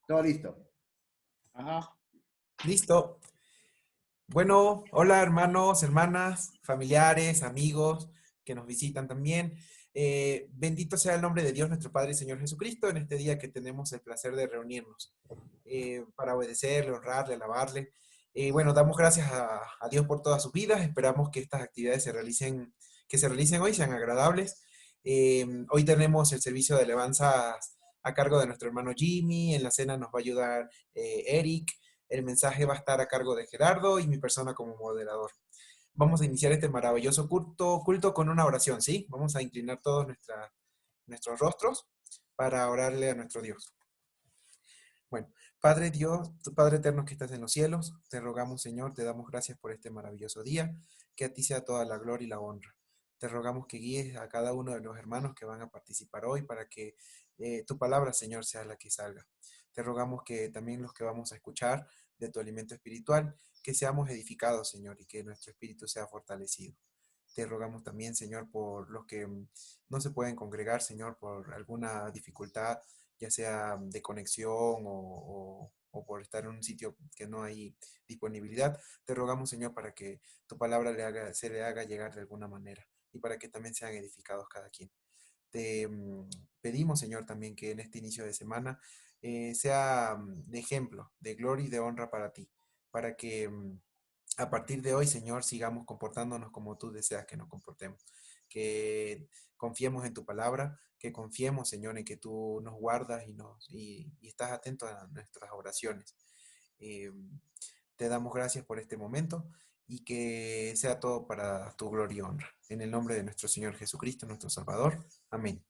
Todo listo. Ajá. Listo. Bueno, hola hermanos, hermanas, familiares, amigos que nos visitan también. Bendito sea el nombre de Dios, nuestro Padre y Señor Jesucristo, en este día que tenemos el placer de reunirnos para obedecerle, honrarle, alabarle. Bueno, damos gracias a Dios por todas sus vidas. Esperamos que estas actividades que se realicen hoy sean agradables. Hoy tenemos el servicio de alabanzas a cargo de nuestro hermano Jimmy. En la cena nos va a ayudar Eric. El mensaje va a estar a cargo de Gerardo y mi persona como moderador. Vamos a iniciar este maravilloso culto con una oración, ¿sí? Vamos a inclinar todos nuestros rostros para orarle a nuestro Dios. Bueno, Padre Dios, tu Padre eterno que estás en los cielos, te rogamos, Señor, te damos gracias por este maravilloso día, que a ti sea toda la gloria y la honra. Te rogamos que guíes a cada uno de los hermanos que van a participar hoy para que tu palabra, Señor, sea la que salga. Te rogamos que también los que vamos a escuchar de tu alimento espiritual, que seamos edificados, Señor, y que nuestro espíritu sea fortalecido. Te rogamos también, Señor, por los que no se pueden congregar, Señor, por alguna dificultad, ya sea de conexión o por estar en un sitio que no hay disponibilidad. Te rogamos, Señor, para que tu palabra se le haga llegar de alguna manera y para que también sean edificados cada quien. Te pedimos, Señor, también que en este inicio de semana sea de ejemplo, de gloria y de honra para ti, para que a partir de hoy, Señor, sigamos comportándonos como tú deseas que nos comportemos, que confiemos en tu palabra, que confiemos, Señor, en que tú nos guardas y estás atento a nuestras oraciones. Eh, Te damos gracias por este momento y que sea todo para tu gloria y honra. En el nombre de nuestro Señor Jesucristo, nuestro Salvador. Amén.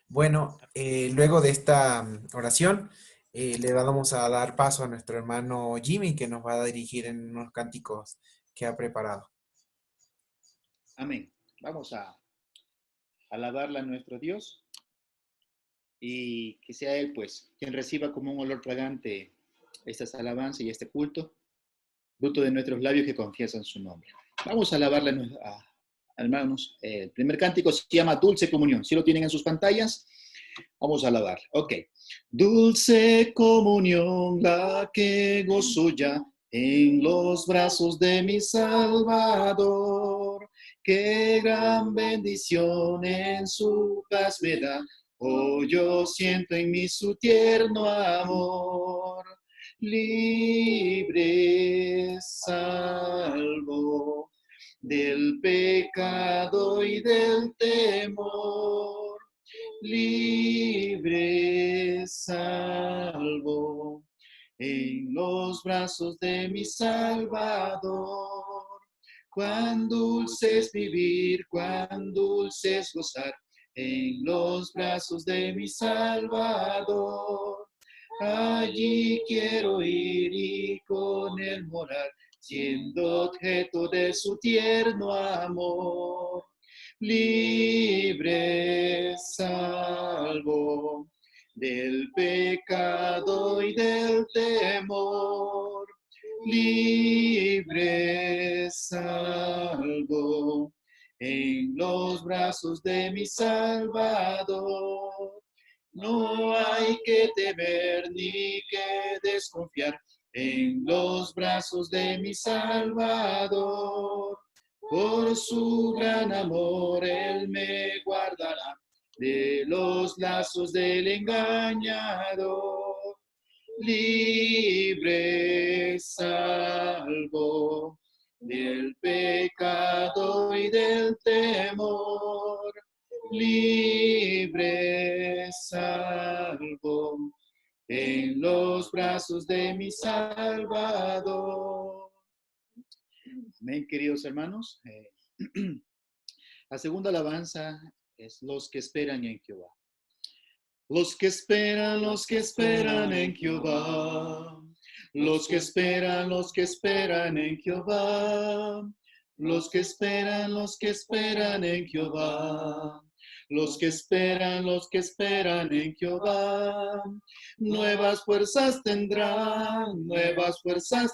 Bueno, luego de esta oración, le vamos a dar paso a nuestro hermano Jimmy, que nos va a dirigir en unos cánticos que ha preparado. Amén. Vamos a alabarle a nuestro Dios y que sea Él, pues, quien reciba como un olor fragante estas alabanzas y este culto, fruto de nuestros labios que confiesan su nombre. Vamos a alabarle a hermanos. El primer cántico se llama Dulce Comunión. ¿Sí lo tienen en sus pantallas? Vamos a alabar. Ok. Dulce comunión, la que gozo ya en los brazos de mi Salvador. Qué gran bendición en su paz me da. Oh, yo siento en mí su tierno amor. Libre, salvo del pecado y del temor. Libre, salvo en los brazos de mi Salvador. Cuán dulce es vivir, cuán dulce es gozar en los brazos de mi Salvador. Allí quiero ir y con él morar, siendo objeto de su tierno amor. Libre, salvo del pecado y del temor. Libre, salvo en los brazos de mi Salvador. No hay que temer ni que desconfiar en los brazos de mi Salvador. Por su gran amor Él me guardará de los lazos del engañador. Libre, salvo del pecado y del temor. Libre, salvo en los brazos de mi Salvador. Amén, queridos hermanos. La segunda alabanza es los que esperan en Jehová. Los que esperan en Jehová. Los que esperan en Jehová. Los que esperan en Jehová. Los que esperan en Jehová. Nuevas fuerzas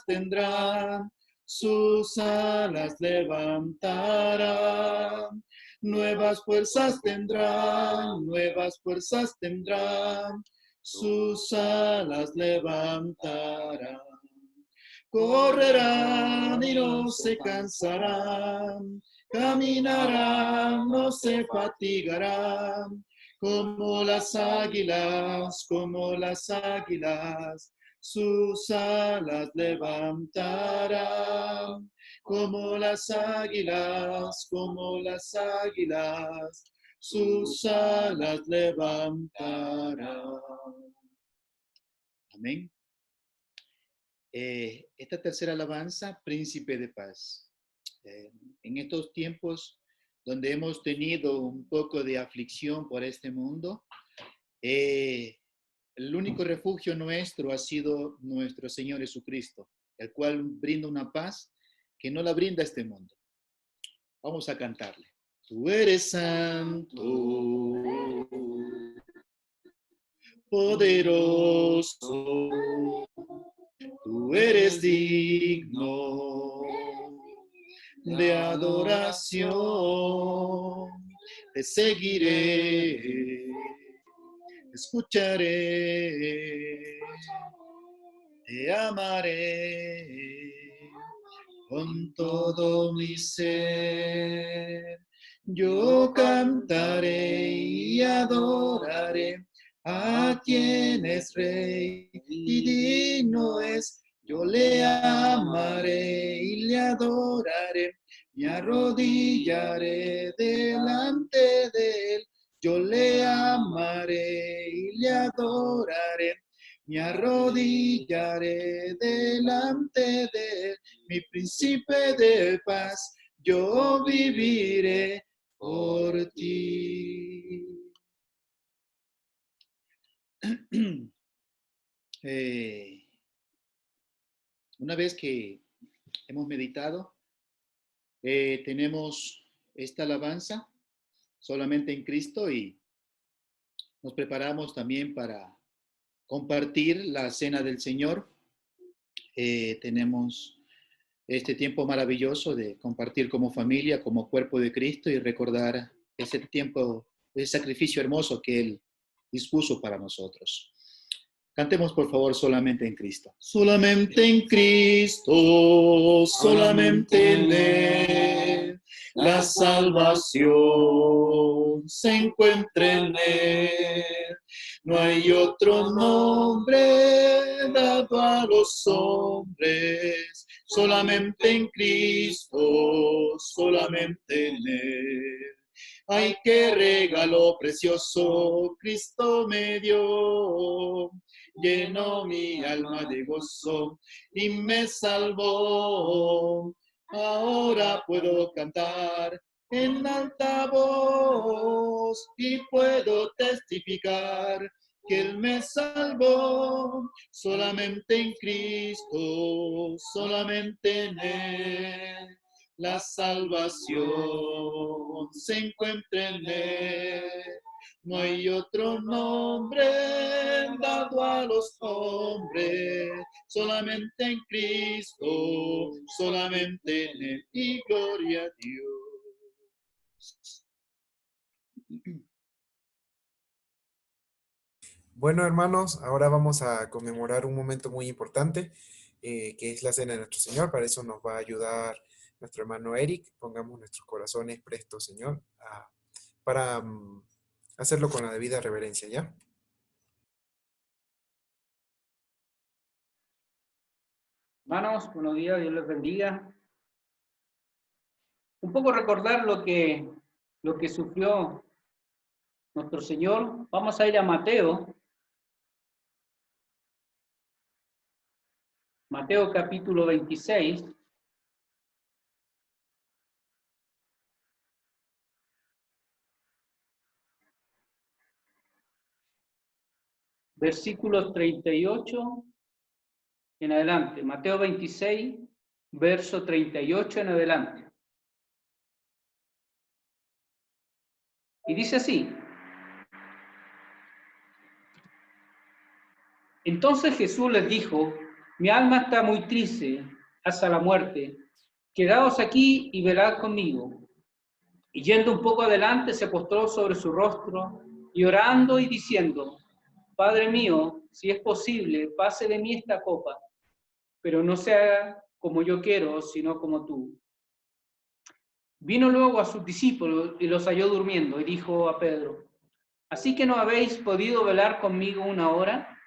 tendrán, sus alas levantarán. nuevas fuerzas tendrán, nuevas fuerzas tendrán, sus alas levantarán. Correrán y no se cansarán, caminarán, no se fatigarán, como las águilas, sus alas levantarán, como las águilas, sus alas levantarán. Amén. Esta tercera alabanza, Príncipe de Paz. En estos tiempos donde hemos tenido un poco de aflicción por este mundo, el único refugio nuestro ha sido nuestro Señor Jesucristo, el cual brinda una paz que no la brinda este mundo. Vamos a cantarle. Tú eres santo, poderoso, tú eres digno de adoración, te seguiré, escucharé, te amaré con todo mi ser. Yo cantaré y adoraré a quien es rey y digno es. Yo le amaré y le adoraré, me arrodillaré delante de él. Yo le amaré y le adoraré, me arrodillaré delante de él, mi príncipe de paz, yo viviré por ti. Una vez que hemos meditado, tenemos esta alabanza solamente en Cristo y nos preparamos también para compartir la cena del Señor. Tenemos este tiempo maravilloso de compartir como familia, como cuerpo de Cristo y recordar ese tiempo, ese sacrificio hermoso que Él dispuso para nosotros. Cantemos por favor solamente en Cristo. Solamente en Cristo, solamente en Él, la salvación se encuentra en Él. No hay otro nombre dado a los hombres, solamente en Cristo, solamente en Él. Ay, qué regalo precioso Cristo me dio, llenó mi alma de gozo y me salvó. Ahora puedo cantar en alta voz y puedo testificar que Él me salvó. Solamente en Cristo, solamente en Él, la salvación se encuentra en Él. No hay otro nombre dado a los hombres, solamente en Cristo, solamente en Él, y gloria a Dios. Bueno, hermanos, ahora vamos a conmemorar un momento muy importante, que es la Cena de nuestro Señor. Para eso nos va a ayudar nuestro hermano Eric. Pongamos nuestros corazones prestos, Señor, para hacerlo con la debida reverencia, ¿ya? Hermanos, buenos días, Dios les bendiga. Un poco recordar lo que sufrió nuestro Señor. Vamos a ir a Mateo. Mateo capítulo 26. Versículos 38 en adelante. Mateo 26, verso 38 en adelante. Y dice así: entonces Jesús les dijo: mi alma está muy triste hasta la muerte. Quedaos aquí y velad conmigo. Y yendo un poco adelante, se postró sobre su rostro, y orando y diciendo, Padre mío, si es posible, pase de mí esta copa, pero no sea como yo quiero, sino como tú. Vino luego a sus discípulos y los halló durmiendo, y dijo a Pedro, ¿así que no habéis podido velar conmigo una hora?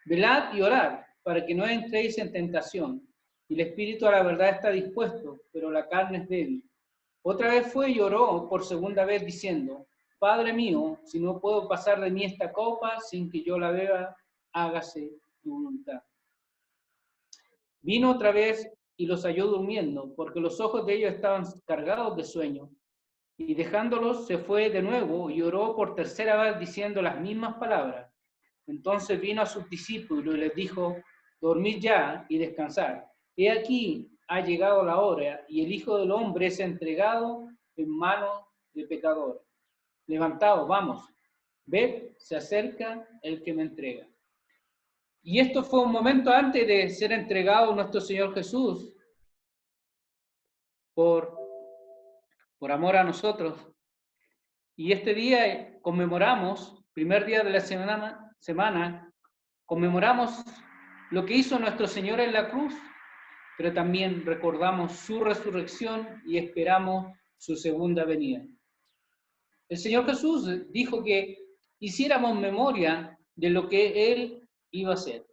Velad y orad, para que no entréis en tentación. Y el espíritu a la verdad está dispuesto, pero la carne es débil. Otra vez fue y oró por segunda vez, diciendo, Padre mío, si no puedo pasar de mí esta copa sin que yo la beba, hágase tu voluntad. Vino otra vez y los halló durmiendo, porque los ojos de ellos estaban cargados de sueño. Y dejándolos, se fue de nuevo y oró por tercera vez, diciendo las mismas palabras. Entonces vino a sus discípulos y les dijo, dormid ya y descansad. He aquí, ha llegado la hora, y el Hijo del Hombre es entregado en manos de pecadores. Levantaos, vamos, ved, se acerca el que me entrega. Y esto fue un momento antes de ser entregado nuestro Señor Jesús por amor a nosotros. Y este día conmemoramos, primer día de la semana, conmemoramos lo que hizo nuestro Señor en la cruz, pero también recordamos su resurrección y esperamos su segunda venida. El Señor Jesús dijo que hiciéramos memoria de lo que Él iba a hacer.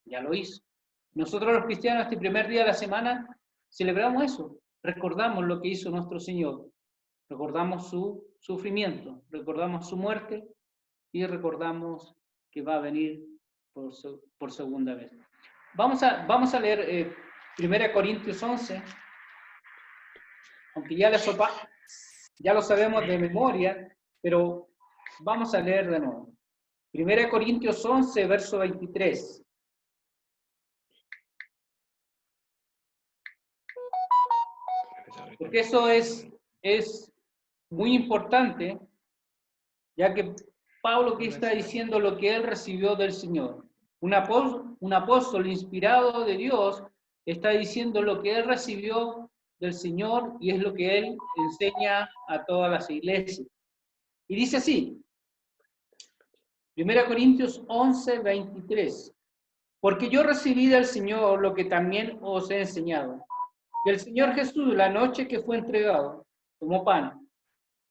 Ya lo hizo. Nosotros los cristianos este primer día de la semana celebramos eso, recordamos lo que hizo nuestro Señor, recordamos su sufrimiento, recordamos su muerte y recordamos que va a venir por segunda vez. Vamos a leer 1 Corintios 11, aunque ya lo sabemos de memoria, pero vamos a leer de nuevo. 1 Corintios 11, verso 23. Porque eso es muy importante, ya que Pablo aquí está diciendo lo que él recibió del Señor. Un apóstol inspirado de Dios está diciendo lo que él recibió del Señor y es lo que él enseña a todas las iglesias. Y dice así, 1 Corintios 11, 23. Porque yo recibí del Señor lo que también os he enseñado. Que el Señor Jesús, la noche que fue entregado, tomó pan,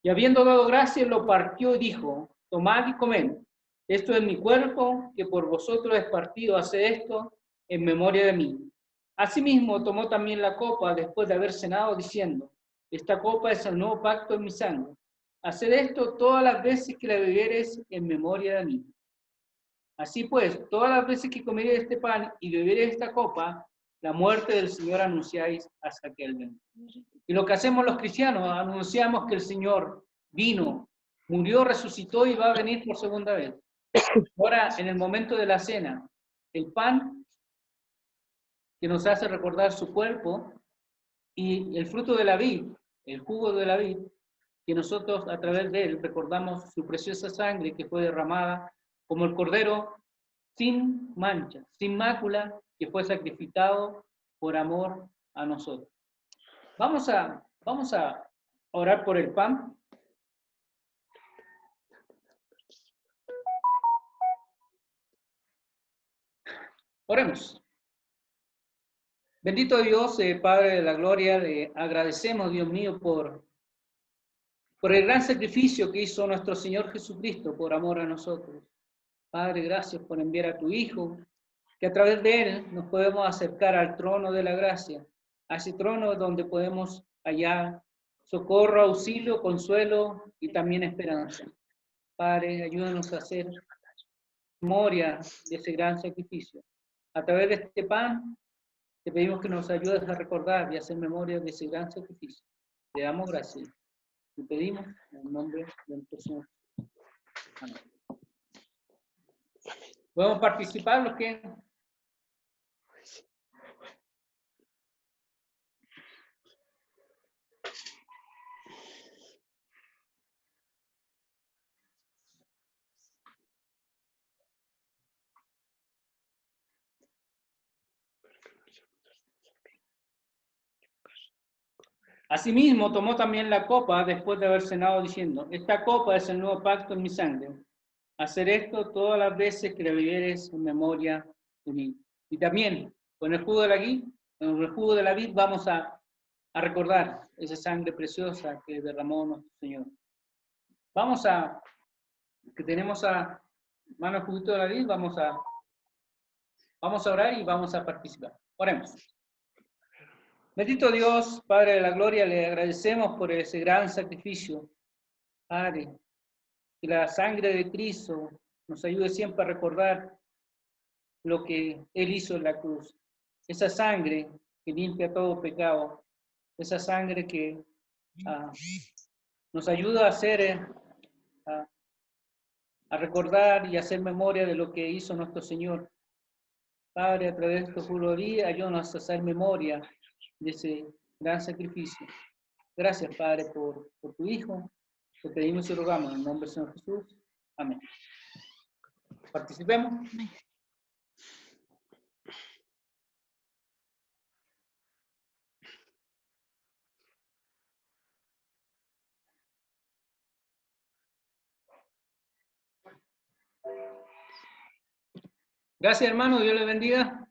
y habiendo dado gracias, lo partió y dijo, tomad y comed, esto es mi cuerpo, que por vosotros es partido, haced esto en memoria de mí. Asimismo, tomó también la copa después de haber cenado, diciendo, esta copa es el nuevo pacto en mi sangre. Haced esto todas las veces que la bebiereis en memoria de mí. Así pues, todas las veces que comiereis este pan y bebiereis esta copa, la muerte del Señor anunciáis hasta que Él venga. Y lo que hacemos los cristianos, anunciamos que el Señor vino, murió, resucitó y va a venir por segunda vez. Ahora, en el momento de la cena, el pan que nos hace recordar su cuerpo y el fruto de la vid, el jugo de la vid, que nosotros a través de él recordamos su preciosa sangre que fue derramada como el cordero sin mancha, sin mácula, que fue sacrificado por amor a nosotros. Vamos a orar por el pan. Oremos. Bendito Dios, Padre de la gloria, le agradecemos, Dios mío, por el gran sacrificio que hizo nuestro Señor Jesucristo por amor a nosotros. Padre, gracias por enviar a tu Hijo, que a través de Él nos podemos acercar al trono de la gracia, a ese trono donde podemos hallar socorro, auxilio, consuelo y también esperanza. Padre, ayúdanos a hacer memoria de ese gran sacrificio. A través de este pan, te pedimos que nos ayudes a recordar y hacer memoria de ese gran sacrificio. Te damos gracias. Te pedimos en el nombre de nuestro Señor. Amén. ¿Podemos participar los que? Asimismo, tomó también la copa después de haber cenado, diciendo, esta copa es el nuevo pacto en mi sangre. Hacer esto todas las veces que la bebieres en memoria de mí. Y también, con el jugo de la vid vamos a recordar esa sangre preciosa que derramó nuestro Señor. Que tenemos a mano el juguito de la vid, vamos a orar y vamos a participar. Oremos. Bendito Dios, Padre de la gloria, le agradecemos por ese gran sacrificio, Padre, que la sangre de Cristo nos ayude siempre a recordar lo que Él hizo en la cruz. Esa sangre que limpia todo pecado, esa sangre que nos ayuda a hacer, a recordar y a hacer memoria de lo que hizo nuestro Señor. Padre, a través de tu puro día, ayúdanos a hacer memoria de ese gran sacrificio. Gracias, Padre, por tu Hijo. Te pedimos y rogamos en el nombre del Señor Jesús. Amén. Participemos. Gracias, hermano. Dios les bendiga.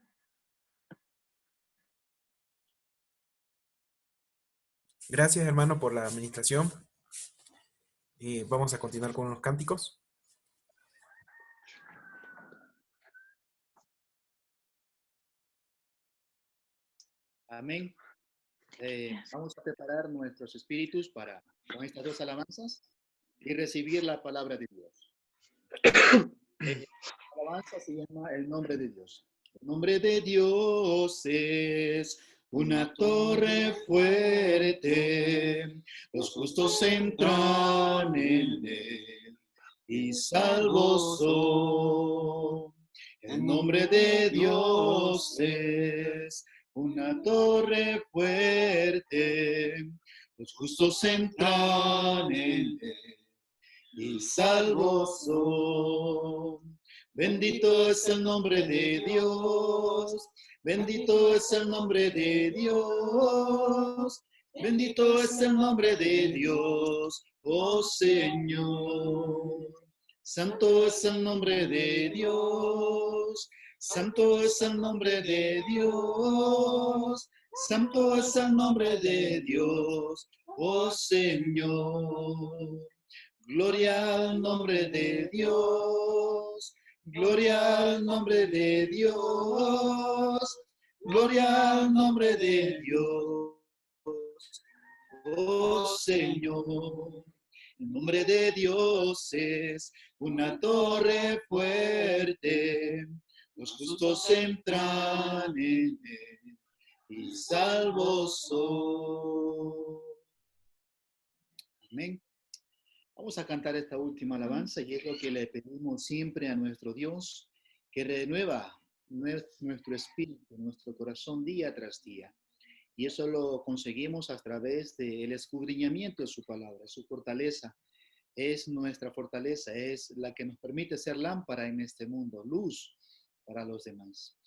Gracias, hermano, por la administración. Vamos a continuar con los cánticos. Amén. Vamos a preparar nuestros espíritus con estas dos alabanzas y recibir la palabra de Dios. La alabanza se llama El Nombre de Dios. El nombre de Dios es una torre fuerte, los justos entran en él y salvos son. El nombre de Dios es una torre fuerte, los justos entran en él y salvos son. Bendito es el nombre de Dios, bendito es el nombre de Dios, bendito es el nombre de Dios, oh Señor. Santo es el nombre de Dios, santo es el nombre de Dios, santo es el nombre de Dios, oh Señor. Gloria al nombre de Dios, gloria al nombre de Dios, gloria al nombre de Dios, oh Señor. El nombre de Dios es una torre fuerte, los justos entran en él y salvos son. Amén. Vamos a cantar esta última alabanza y es lo que le pedimos siempre a nuestro Dios, que renueva nuestro espíritu, nuestro corazón día tras día. Y eso lo conseguimos a través del escudriñamiento de su palabra, su fortaleza. Es nuestra fortaleza, es la que nos permite ser lámpara en este mundo, luz para los demás.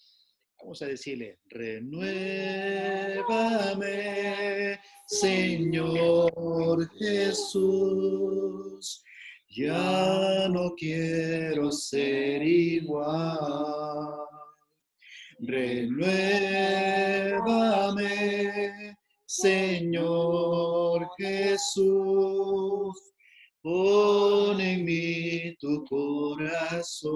Vamos a decirle, renuévame, Señor Jesús, ya no quiero ser igual. Renuévame, Señor Jesús, pon en mí tu corazón.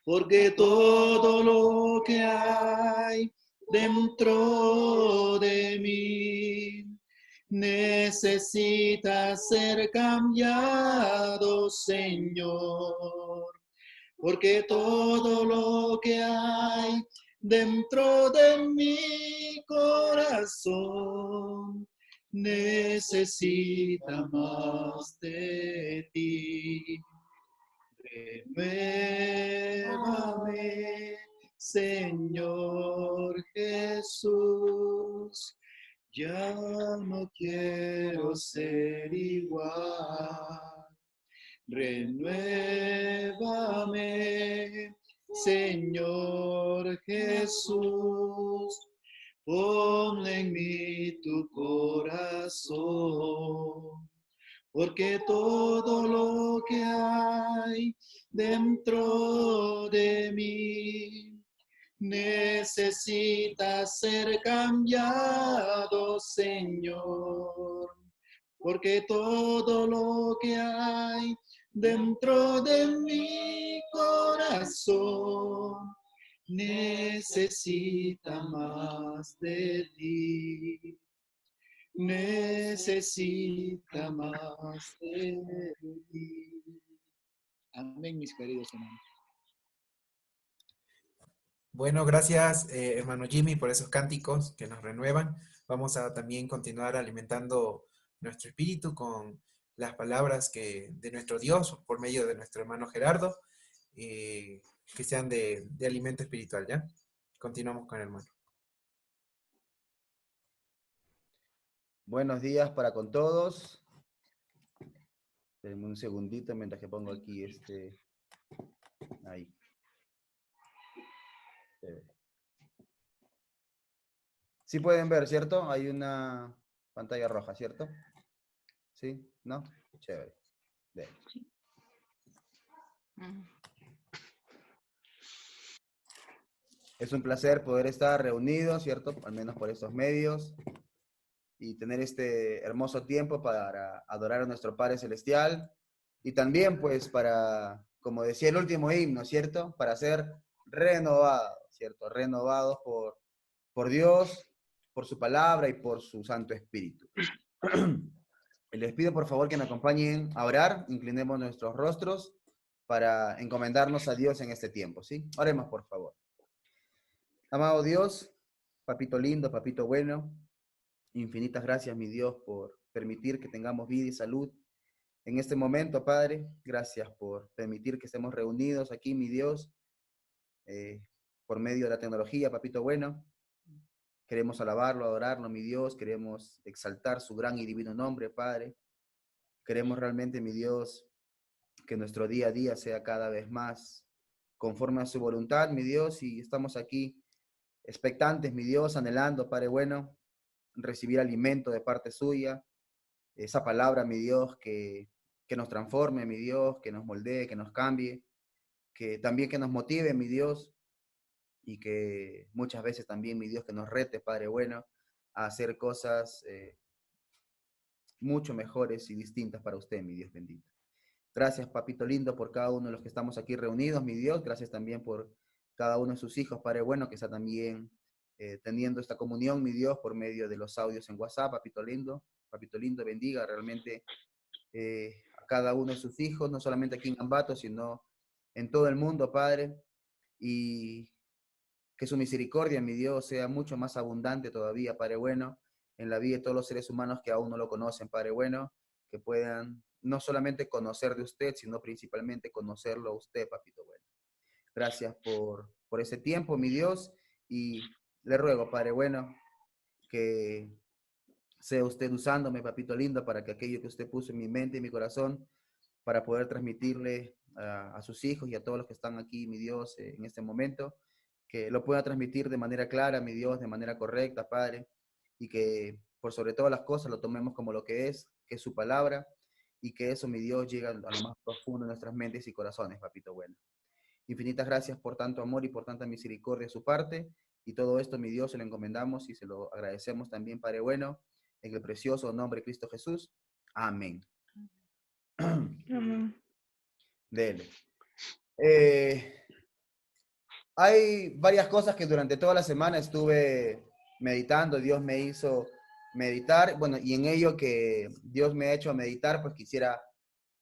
Porque todo lo que hay dentro de mí necesita ser cambiado, Señor. Porque todo lo que hay dentro de mi corazón necesita más de ti. Renuévame, Señor Jesús, ya no quiero ser igual. Renuévame, Señor Jesús, Pon en mí tu corazón, porque todo lo que hay dentro de mí necesita ser cambiado, Señor. Porque todo lo que hay dentro de mi corazón necesita más de ti. Necesita más de ti. Amén, mis queridos hermanos. Bueno, gracias, hermano Jimmy, por esos cánticos que nos renuevan. Vamos a también continuar alimentando nuestro espíritu con las palabras de nuestro Dios por medio de nuestro hermano Gerardo, que sean de alimento espiritual, ¿ya? Continuamos con el hermano. Buenos días para con todos. Espérenme un segundito mientras que pongo aquí ahí. Sí pueden ver, ¿cierto? Hay una pantalla roja, ¿cierto? ¿Sí? ¿No? Chévere. Bien. Es un placer poder estar reunidos, ¿cierto? Al menos por estos medios. Y tener este hermoso tiempo para adorar a nuestro Padre Celestial. Y también, pues, para, como decía el último himno, ¿cierto? Para ser renovados, ¿cierto? Renovados por Dios, por su palabra y por su Santo Espíritu. Les pido por favor que me acompañen a orar, inclinemos nuestros rostros para encomendarnos a Dios en este tiempo, ¿sí? Oremos por favor. Amado Dios, papito lindo, papito bueno, infinitas gracias, mi Dios, por permitir que tengamos vida y salud en este momento, Padre. Gracias por permitir que estemos reunidos aquí, mi Dios, por medio de la tecnología, papito bueno. Queremos alabarlo, adorarlo, mi Dios. Queremos exaltar su gran y divino nombre, Padre. Queremos realmente, mi Dios, que nuestro día a día sea cada vez más conforme a su voluntad, mi Dios. Y estamos aquí expectantes, mi Dios, anhelando, Padre bueno, recibir alimento de parte suya. Esa palabra, mi Dios, que nos transforme, mi Dios, que nos moldee, que nos cambie, que también que nos motive, mi Dios, y que muchas veces también, mi Dios, que nos rete, Padre bueno, a hacer cosas mucho mejores y distintas para usted, mi Dios bendito. Gracias, papito lindo, por cada uno de los que estamos aquí reunidos, mi Dios. Gracias también por cada uno de sus hijos, Padre bueno, que está también teniendo esta comunión, mi Dios, por medio de los audios en WhatsApp. Papito lindo, bendiga realmente a cada uno de sus hijos, no solamente aquí en Ambato, sino en todo el mundo, Padre. Y que su misericordia, mi Dios, sea mucho más abundante todavía, Padre bueno, en la vida de todos los seres humanos que aún no lo conocen, Padre bueno, que puedan no solamente conocer de usted, sino principalmente conocerlo a usted, papito bueno. Gracias por ese tiempo, mi Dios, y le ruego, Padre bueno, que sea usted usándome, papito lindo, para que aquello que usted puso en mi mente y mi corazón, para poder transmitirle a sus hijos y a todos los que están aquí, mi Dios, en este momento, que lo pueda transmitir de manera clara, mi Dios, de manera correcta, Padre, y que por sobre todas las cosas lo tomemos como lo que es su palabra, y que eso, mi Dios, llegue a lo más profundo de nuestras mentes y corazones, papito bueno. Infinitas gracias por tanto amor y por tanta misericordia de su parte, y todo esto, mi Dios, se lo encomendamos y se lo agradecemos también, Padre bueno, en el precioso nombre de Cristo Jesús. Amén. Dele. Hay varias cosas que durante toda la semana estuve meditando, Dios me hizo meditar, bueno, y en ello que Dios me ha hecho meditar, pues quisiera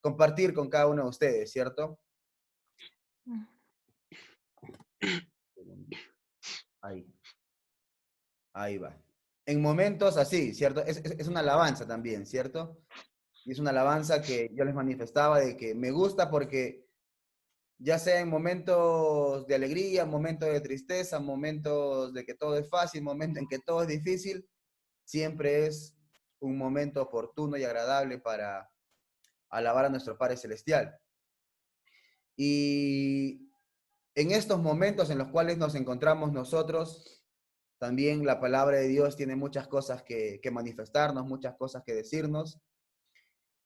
compartir con cada uno de ustedes, ¿cierto? Ahí va. En momentos así, ¿cierto? Es una alabanza también, ¿cierto? Y es una alabanza que yo les manifestaba de que me gusta porque ya sea en momentos de alegría, momentos de tristeza, momentos de que todo es fácil, momentos en que todo es difícil, siempre es un momento oportuno y agradable para alabar a nuestro Padre Celestial. Y en estos momentos en los cuales nos encontramos nosotros, También la palabra de Dios tiene muchas cosas que manifestarnos, muchas cosas que decirnos.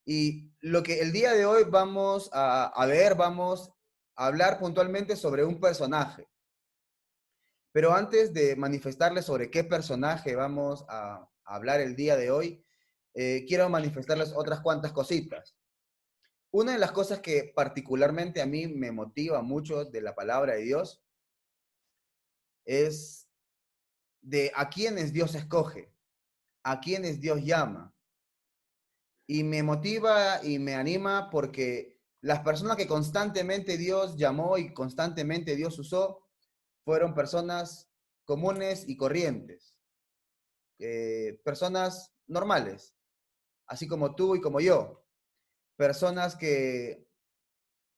Y lo que el día de hoy vamos a ver, vamos a hablar puntualmente sobre un personaje. Pero antes de manifestarles sobre qué personaje vamos a hablar el día de hoy, quiero manifestarles otras cuantas cositas. Una de las cosas que particularmente a mí me motiva mucho de la palabra de Dios es de a quienes Dios escoge, a quienes Dios llama. Y me motiva y me anima porque las personas que constantemente Dios llamó y constantemente Dios usó fueron personas comunes y corrientes, personas normales, así como tú y como yo, personas que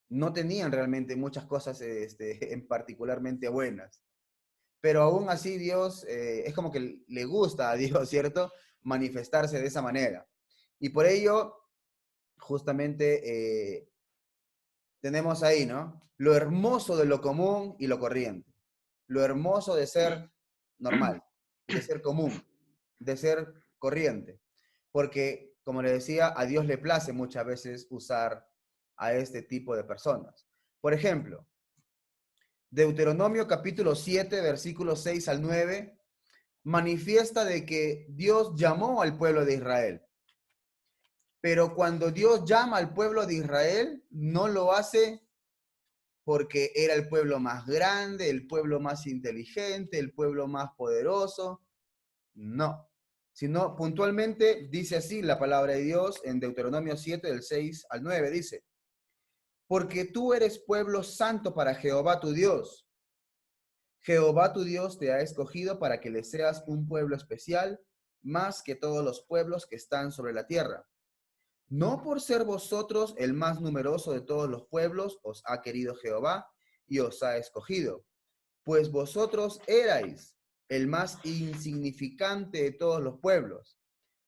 no tenían realmente muchas cosas en particularmente buenas. Pero aún así Dios, es como que le gusta a Dios, ¿cierto? Manifestarse de esa manera. Y por ello, justamente, tenemos ahí, ¿no? Lo hermoso de lo común y lo corriente. Lo hermoso de ser normal, de ser común, de ser corriente. Porque, como le decía, a Dios le place muchas veces usar a este tipo de personas. Por ejemplo, Deuteronomio capítulo 7, versículos 6 al 9, manifiesta de que Dios llamó al pueblo de Israel. Pero cuando Dios llama al pueblo de Israel, no lo hace porque era el pueblo más grande, el pueblo más inteligente, el pueblo más poderoso. No, sino puntualmente dice así la palabra de Dios en Deuteronomio 7, del 6 al 9, dice: porque tú eres pueblo santo para Jehová tu Dios. Jehová tu Dios te ha escogido para que le seas un pueblo especial, más que todos los pueblos que están sobre la tierra. No por ser vosotros el más numeroso de todos los pueblos, os ha querido Jehová y os ha escogido, pues vosotros erais el más insignificante de todos los pueblos,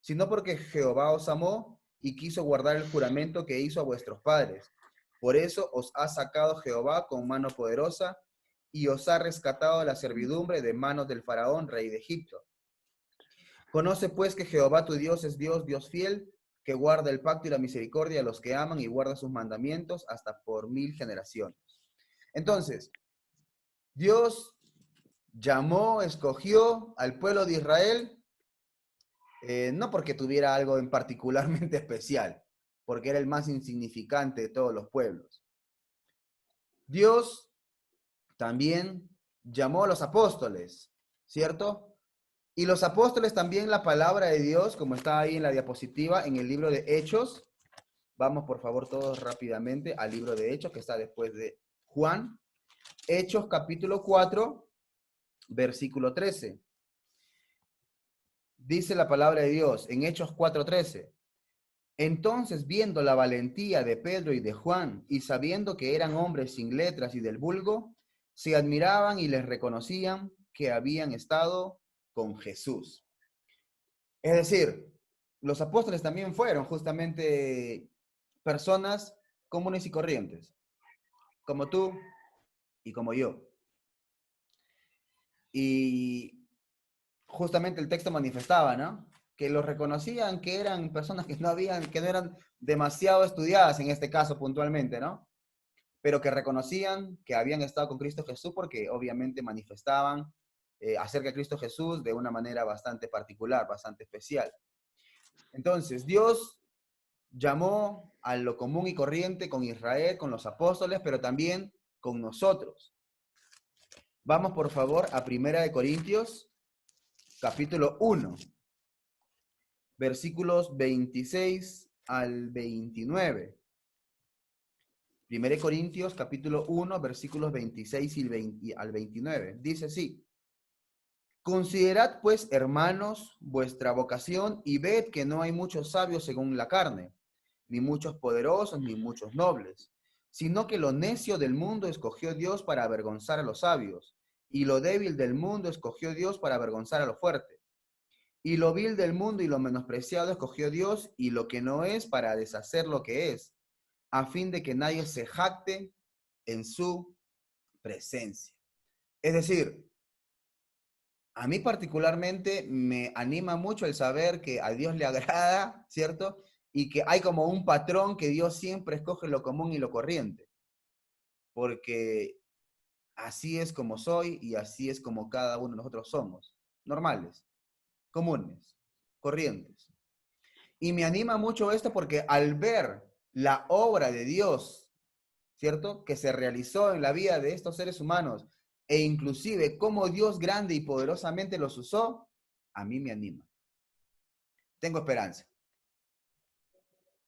sino porque Jehová os amó y quiso guardar el juramento que hizo a vuestros padres. Por eso os ha sacado Jehová con mano poderosa y os ha rescatado de la servidumbre de manos del faraón, rey de Egipto. Conoce pues que Jehová tu Dios es Dios, Dios fiel, que guarda el pacto y la misericordia a los que aman y guarda sus mandamientos hasta por 1000 generaciones. Entonces, Dios llamó, escogió al pueblo de Israel, no porque tuviera algo en particularmente especial, porque era el más insignificante de todos los pueblos. Dios también llamó a los apóstoles, ¿cierto? Y los apóstoles también, la palabra de Dios, como está ahí en la diapositiva, en el libro de Hechos. Vamos por favor todos rápidamente al libro de Hechos, que está después de Juan. Hechos capítulo 4, versículo 13. Dice la palabra de Dios en Hechos 4:13. Entonces, viendo la valentía de Pedro y de Juan, y sabiendo que eran hombres sin letras y del vulgo, se admiraban y les reconocían que habían estado con Jesús. Es decir, los apóstoles también fueron justamente personas comunes y corrientes, como tú y como yo. Y justamente el texto manifestaba, ¿no? Que los reconocían que eran personas que no eran demasiado estudiadas en este caso puntualmente, ¿no? Pero que reconocían que habían estado con Cristo Jesús porque obviamente manifestaban acerca de Cristo Jesús de una manera bastante particular, bastante especial. Entonces, Dios llamó a lo común y corriente con Israel, con los apóstoles, pero también con nosotros. Vamos por favor a 1 Corintios, capítulo 1, versículos 26 al 29. 1 Corintios, capítulo 1, versículos 26 al 29. Dice así: considerad pues, hermanos, vuestra vocación y ved que no hay muchos sabios según la carne, ni muchos poderosos, ni muchos nobles, sino que lo necio del mundo escogió Dios para avergonzar a los sabios, y lo débil del mundo escogió Dios para avergonzar a lo fuerte. Y lo vil del mundo y lo menospreciado escogió Dios, y lo que no es para deshacer lo que es, a fin de que nadie se jacte en su presencia. Es decir, A mí particularmente me anima mucho el saber que a Dios le agrada, ¿cierto? Y que hay como un patrón que Dios siempre escoge lo común y lo corriente. Porque así es como soy y así es como cada uno de nosotros somos. Normales, comunes, corrientes. Y me anima mucho esto porque al ver la obra de Dios, ¿cierto? Que se realizó en la vida de estos seres humanos e inclusive cómo Dios grande y poderosamente los usó, a mí me anima. Tengo esperanza.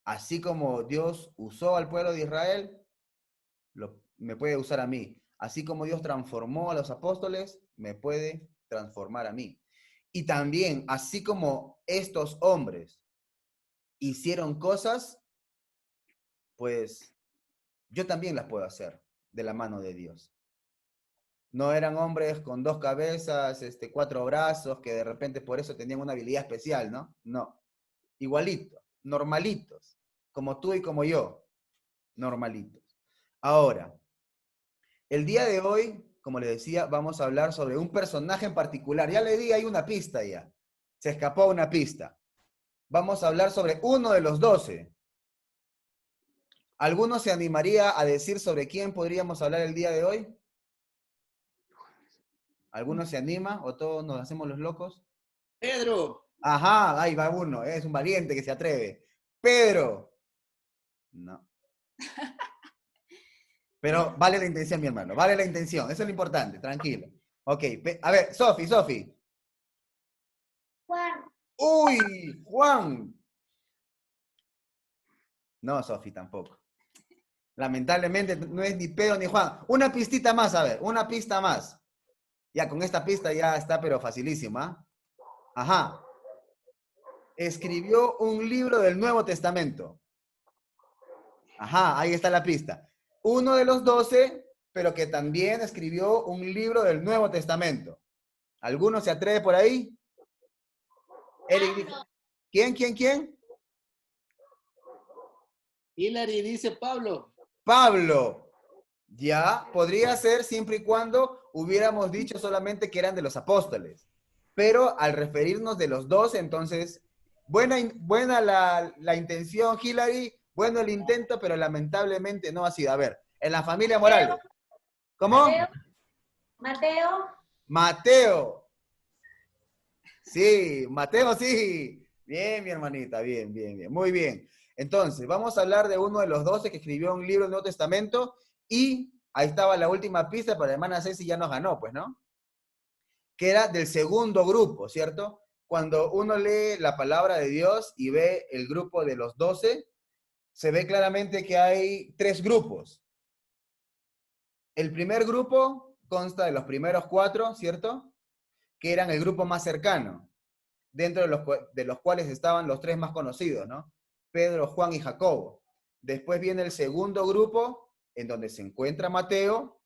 Así como Dios usó al pueblo de Israel, me puede usar a mí. Así como Dios transformó a los apóstoles, me puede transformar a mí. Y también, así como estos hombres hicieron cosas, pues yo también las puedo hacer de la mano de Dios. No eran hombres con 2 cabezas, 4 brazos, que de repente por eso tenían una habilidad especial, ¿no? No. Igualitos, normalitos, como tú y como yo, normalitos. Ahora, el día de hoy, como les decía, vamos a hablar sobre un personaje en particular. Ya le di ahí una pista ya. Se escapó una pista. Vamos a hablar sobre uno de los 12. ¿Alguno se animaría a decir sobre quién podríamos hablar el día de hoy? ¿Alguno se anima o todos nos hacemos los locos? Pedro. Ajá, ahí va uno, es un valiente que se atreve. Pedro. No. Pero vale la intención, mi hermano, vale la intención, eso es lo importante, tranquilo. Ok, a ver, Sofi. Juan. Uy, Juan. No, Sofi, tampoco. Lamentablemente no es ni Pedro ni Juan. Una pistita más, a ver, una pista más. Ya, con esta pista ya está, pero facilísima. Ajá. Escribió un libro del Nuevo Testamento. Ajá, ahí está la pista. Uno de los 12, pero que también escribió un libro del Nuevo Testamento. ¿Alguno se atreve por ahí? Eric dijo. ¿Quién? Hilary dice Pablo. Pablo. Ya, podría ser siempre y cuando hubiéramos dicho solamente que eran de los apóstoles. Pero al referirnos de los 12, entonces, buena la intención, Hilary, bueno el intento, pero lamentablemente no ha sido. A ver, en la familia Morales. ¿Cómo? Mateo. Sí, Mateo, sí. Bien, mi hermanita, bien. Muy bien. Entonces, vamos a hablar de uno de los 12 que escribió un libro del Nuevo Testamento y ahí estaba la última pista, pero la hermana Ceci ya nos ganó, pues, ¿no? Que era del segundo grupo, ¿cierto? Cuando uno lee la palabra de Dios y ve el grupo de los 12, se ve claramente que hay 3 grupos. El primer grupo consta de los primeros 4, ¿cierto? Que eran el grupo más cercano, dentro de los cuales estaban los 3 más conocidos, ¿no? Pedro, Juan y Jacobo. Después viene el segundo grupo, en donde se encuentra Mateo,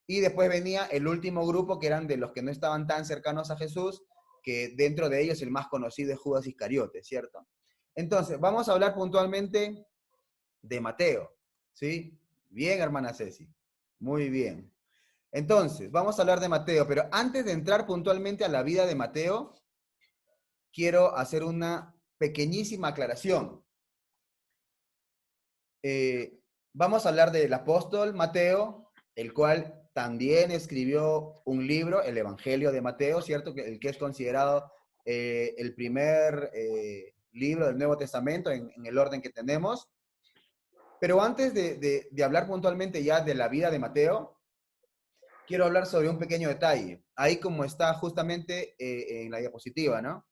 y después venía el último grupo, que eran de los que no estaban tan cercanos a Jesús, que dentro de ellos el más conocido es Judas Iscariote, ¿cierto? Entonces, vamos a hablar puntualmente de Mateo, ¿sí? Bien, hermana Ceci. Muy bien. Entonces, vamos a hablar de Mateo, pero antes de entrar puntualmente a la vida de Mateo, quiero hacer una pequeñísima aclaración. Vamos a hablar del apóstol Mateo, el cual también escribió un libro, el Evangelio de Mateo, ¿cierto? El que es considerado el primer libro del Nuevo Testamento en el orden que tenemos. Pero antes de hablar puntualmente ya de la vida de Mateo, quiero hablar sobre un pequeño detalle. Ahí como está justamente en la diapositiva, ¿no?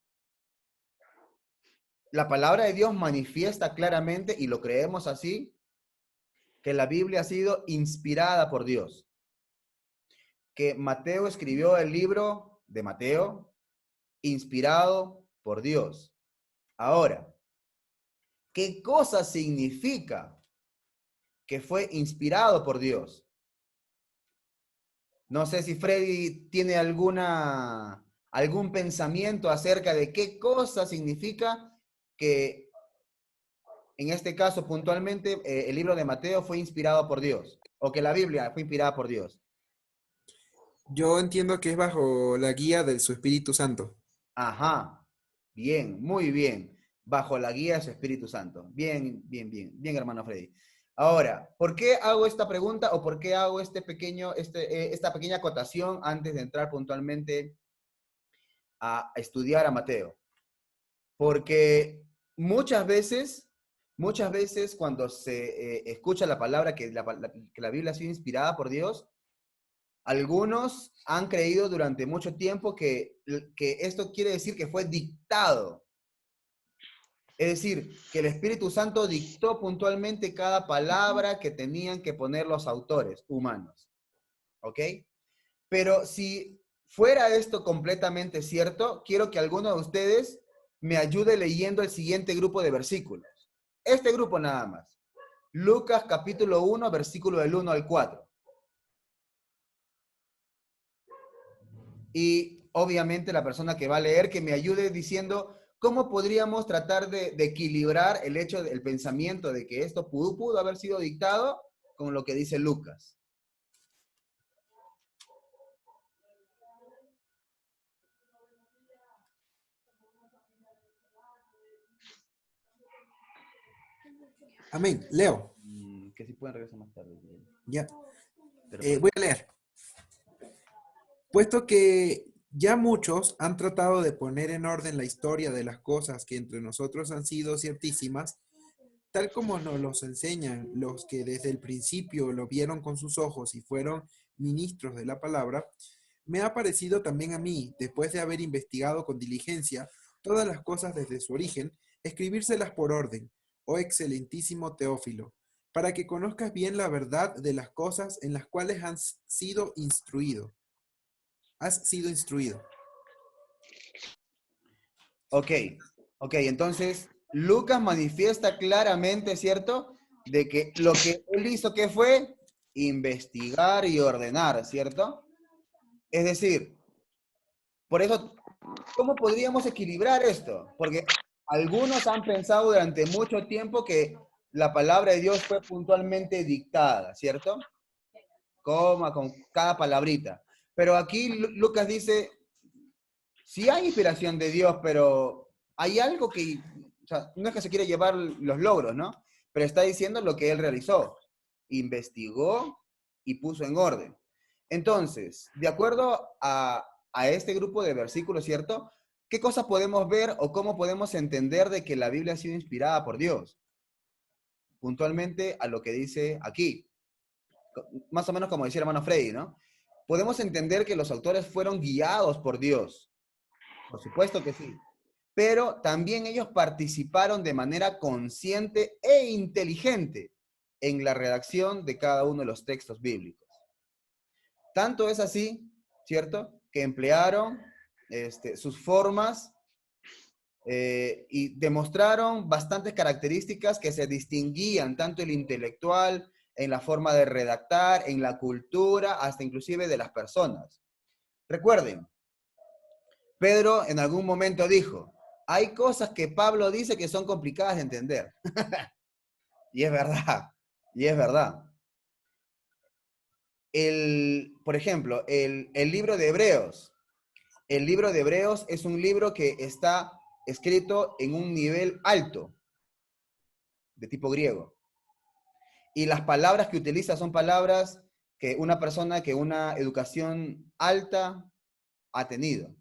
La palabra de Dios manifiesta claramente, y lo creemos así, que la Biblia ha sido inspirada por Dios. Que Mateo escribió el libro de Mateo inspirado por Dios. Ahora, ¿qué cosa significa que fue inspirado por Dios? No sé si Freddy tiene algún pensamiento acerca de qué cosa significa que, en este caso puntualmente, el libro de Mateo fue inspirado por Dios, o que la Biblia fue inspirada por Dios. Yo entiendo que es bajo la guía de su Espíritu Santo. Ajá, bien, muy bien. Bajo la guía de su Espíritu Santo. Bien, bien, bien, bien, hermano Freddy. Ahora, ¿por qué hago esta pregunta o por qué hago esta pequeña acotación antes de entrar puntualmente a estudiar a Mateo? Porque muchas veces cuando se escucha la palabra que la Biblia ha sido inspirada por Dios, algunos han creído durante mucho tiempo que esto quiere decir que fue dictado. Es decir, que el Espíritu Santo dictó puntualmente cada palabra que tenían que poner los autores humanos. ¿Ok? Pero si fuera esto completamente cierto, quiero que alguno de ustedes me ayude leyendo el siguiente grupo de versículos. Este grupo nada más. Lucas capítulo 1, versículo del 1 al 4. Y obviamente la persona que va a leer, que me ayude diciendo cómo podríamos tratar de equilibrar el hecho del pensamiento de que esto pudo haber sido dictado con lo que dice Lucas. Amén. Leo. Que si pueden regresar más tarde. Ya. Pero, Voy a leer. Puesto que ya muchos han tratado de poner en orden la historia de las cosas que entre nosotros han sido ciertísimas, tal como nos los enseñan los que desde el principio lo vieron con sus ojos y fueron ministros de la palabra, me ha parecido también a mí, después de haber investigado con diligencia todas las cosas desde su origen, escribírselas por orden, oh excelentísimo Teófilo, para que conozcas bien la verdad de las cosas en las cuales has sido instruido. ok, entonces Lucas manifiesta claramente, ¿cierto? De que lo que él hizo, ¿qué fue? Investigar y ordenar, ¿cierto? Es decir, por eso, ¿cómo podríamos equilibrar esto? Porque algunos han pensado durante mucho tiempo que la palabra de Dios fue puntualmente dictada, ¿cierto? Coma, con cada palabrita. Pero aquí Lucas dice, sí hay inspiración de Dios, pero hay algo que, o sea, no es que se quiere llevar los logros, ¿no? Pero está diciendo lo que él realizó. Investigó y puso en orden. Entonces, de acuerdo a este grupo de versículos, ¿cierto? ¿Qué cosas podemos ver o cómo podemos entender de que la Biblia ha sido inspirada por Dios? Puntualmente a lo que dice aquí. Más o menos como decía el hermano Freddy, ¿no? Podemos entender que los autores fueron guiados por Dios. Por supuesto que sí. Pero también ellos participaron de manera consciente e inteligente en la redacción de cada uno de los textos bíblicos. Tanto es así, ¿cierto?, que emplearon sus formas y demostraron bastantes características que se distinguían, tanto el intelectual, en la forma de redactar, en la cultura, hasta inclusive de las personas. Recuerden, Pedro en algún momento dijo, hay cosas que Pablo dice que son complicadas de entender. Y es verdad, y es verdad. Por ejemplo, el libro de Hebreos. El libro de Hebreos es un libro que está escrito en un nivel alto, de tipo griego. Y las palabras que utiliza son palabras que una persona que una educación alta ha tenido.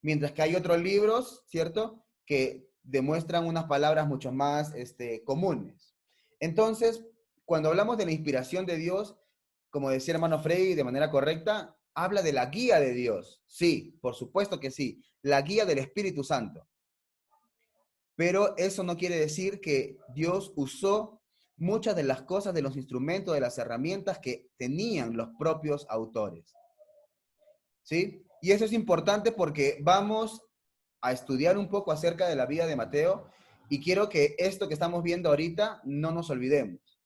Mientras que hay otros libros, ¿cierto?, que demuestran unas palabras mucho más comunes. Entonces, cuando hablamos de la inspiración de Dios, como decía el hermano Frey de manera correcta, habla de la guía de Dios. Sí, por supuesto que sí, la guía del Espíritu Santo. Pero eso no quiere decir que Dios usó muchas de las cosas, de los instrumentos, de las herramientas que tenían los propios autores. ¿Sí? Y eso es importante porque vamos a estudiar un poco acerca de la vida de Mateo y quiero que esto que estamos viendo ahorita no nos olvidemos.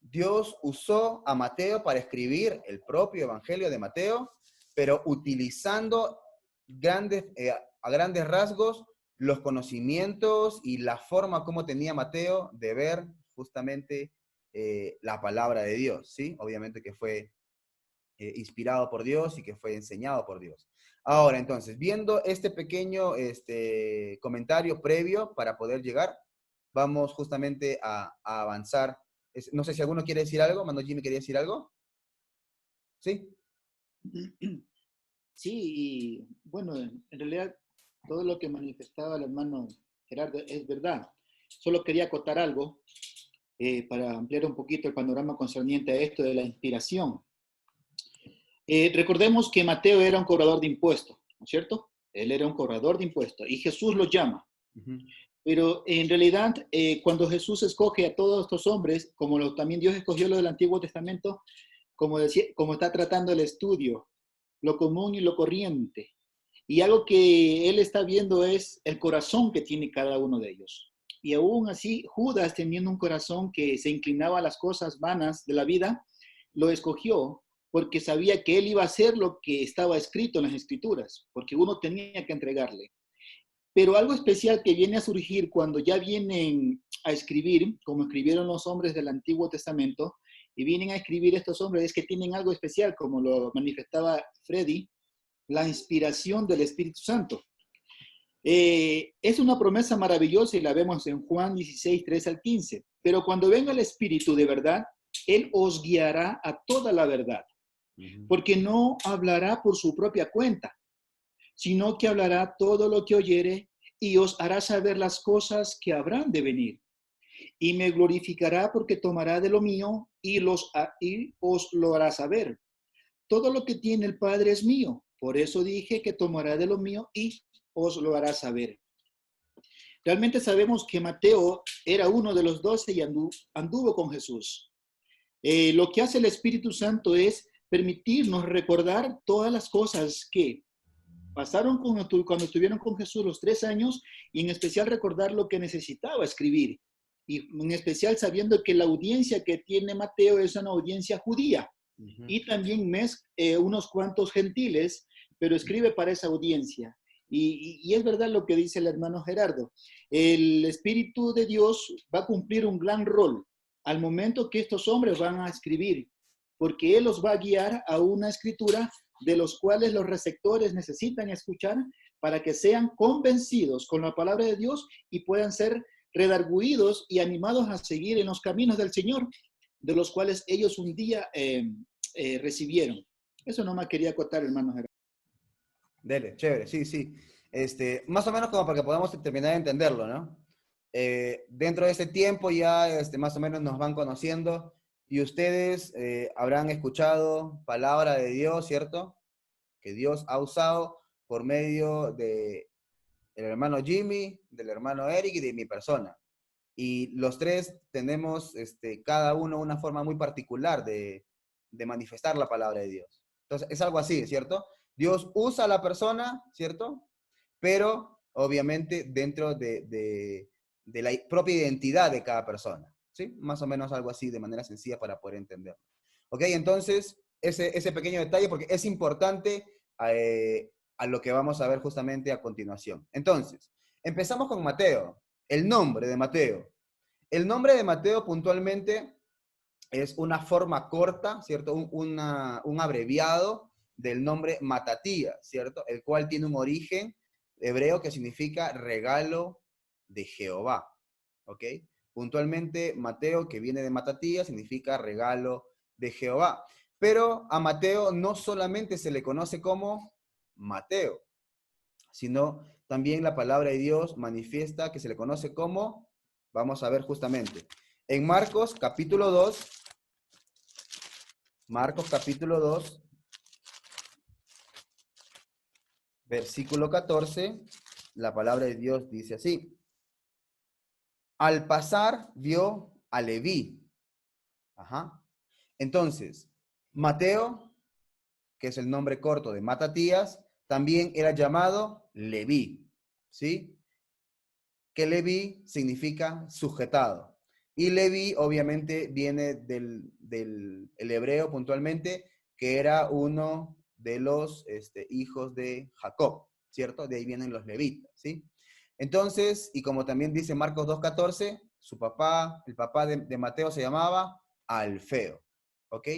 Dios usó a Mateo para escribir el propio Evangelio de Mateo, pero utilizando a grandes rasgos los conocimientos y la forma como tenía Mateo de ver justamente la palabra de Dios, ¿sí? Obviamente que fue inspirado por Dios y que fue enseñado por Dios. Ahora, entonces, viendo este pequeño comentario previo para poder llegar, vamos justamente a avanzar. No sé si alguno quiere decir algo. Mano Jimmy, ¿quería decir algo? ¿Sí? Sí, y bueno, en realidad todo lo que manifestaba el hermano Gerardo es verdad. Solo quería acotar algo para ampliar un poquito el panorama concerniente a esto de la inspiración. Recordemos que Mateo era un cobrador de impuestos, ¿no es cierto? Él era un cobrador de impuestos y Jesús lo llama. Pero en realidad, cuando Jesús escoge a todos estos hombres, como también Dios escogió los del Antiguo Testamento, como está tratando el estudio, lo común y lo corriente. Y algo que él está viendo es el corazón que tiene cada uno de ellos. Y aún así, Judas, teniendo un corazón que se inclinaba a las cosas vanas de la vida, lo escogió porque sabía que él iba a hacer lo que estaba escrito en las Escrituras, porque uno tenía que entregarle. Pero algo especial que viene a surgir cuando ya vienen a escribir, como escribieron los hombres del Antiguo Testamento, y vienen a escribir estos hombres, es que tienen algo especial, como lo manifestaba Freddy, la inspiración del Espíritu Santo. Es una promesa maravillosa y la vemos en Juan 16, 3 al 15. Pero cuando venga el Espíritu de verdad, Él os guiará a toda la verdad, porque no hablará por su propia cuenta, sino que hablará todo lo que oyere y os hará saber las cosas que habrán de venir. Y me glorificará porque tomará de lo mío y os lo hará saber. Todo lo que tiene el Padre es mío. Por eso dije que tomará de lo mío y os lo hará saber. Realmente sabemos que Mateo era uno de los 12 y anduvo con Jesús. Lo que hace el Espíritu Santo es permitirnos recordar todas las cosas que pasaron cuando estuvieron con Jesús los 3 años, y en especial recordar lo que necesitaba escribir. Y en especial sabiendo que la audiencia que tiene Mateo es una audiencia judía. Y también unos cuantos gentiles, pero escribe para esa audiencia. Y es verdad lo que dice el hermano Gerardo. El Espíritu de Dios va a cumplir un gran rol al momento que estos hombres van a escribir, porque Él los va a guiar a una escritura de los cuales los receptores necesitan escuchar para que sean convencidos con la palabra de Dios y puedan ser redarguidos y animados a seguir en los caminos del Señor, de los cuales ellos un día recibieron. Eso nomás quería acotar, hermano Gerardo. Dele, chévere, sí, sí. Más o menos como para que podamos terminar de entenderlo, ¿no? Dentro de este tiempo ya más o menos nos van conociendo y ustedes habrán escuchado palabra de Dios, ¿cierto? Que Dios ha usado por medio de el hermano Jimmy, del hermano Eric y de mi persona. Y los tres tenemos cada uno una forma muy particular de manifestar la palabra de Dios. Entonces, es algo así, ¿cierto? Dios usa a la persona, ¿cierto? Pero, obviamente, dentro de la propia identidad de cada persona, ¿sí? Más o menos algo así, de manera sencilla para poder entenderlo. ¿Ok? Entonces, ese pequeño detalle, porque es importante a lo que vamos a ver justamente a continuación. Entonces, empezamos con Mateo. El nombre de Mateo. El nombre de Mateo puntualmente es una forma corta, ¿cierto? Un abreviado del nombre Matatías, ¿cierto? El cual tiene un origen hebreo que significa regalo de Jehová, ¿ok? Puntualmente Mateo, que viene de Matatías, significa regalo de Jehová. Pero a Mateo no solamente se le conoce como Mateo, sino también la palabra de Dios manifiesta que se le conoce como, vamos a ver justamente, en Marcos capítulo 2, versículo 14, la palabra de Dios dice así: al pasar vio a Leví. Ajá. Entonces, Mateo, que es el nombre corto de Matatías, también era llamado Leví, ¿sí? Que Leví significa sujetado. Y Leví obviamente viene del hebreo puntualmente, que era uno de los hijos de Jacob, ¿cierto? De ahí vienen los levitas, ¿sí? Entonces, y como también dice Marcos 2.14, su papá, el papá de Mateo se llamaba Alfeo, ¿ok?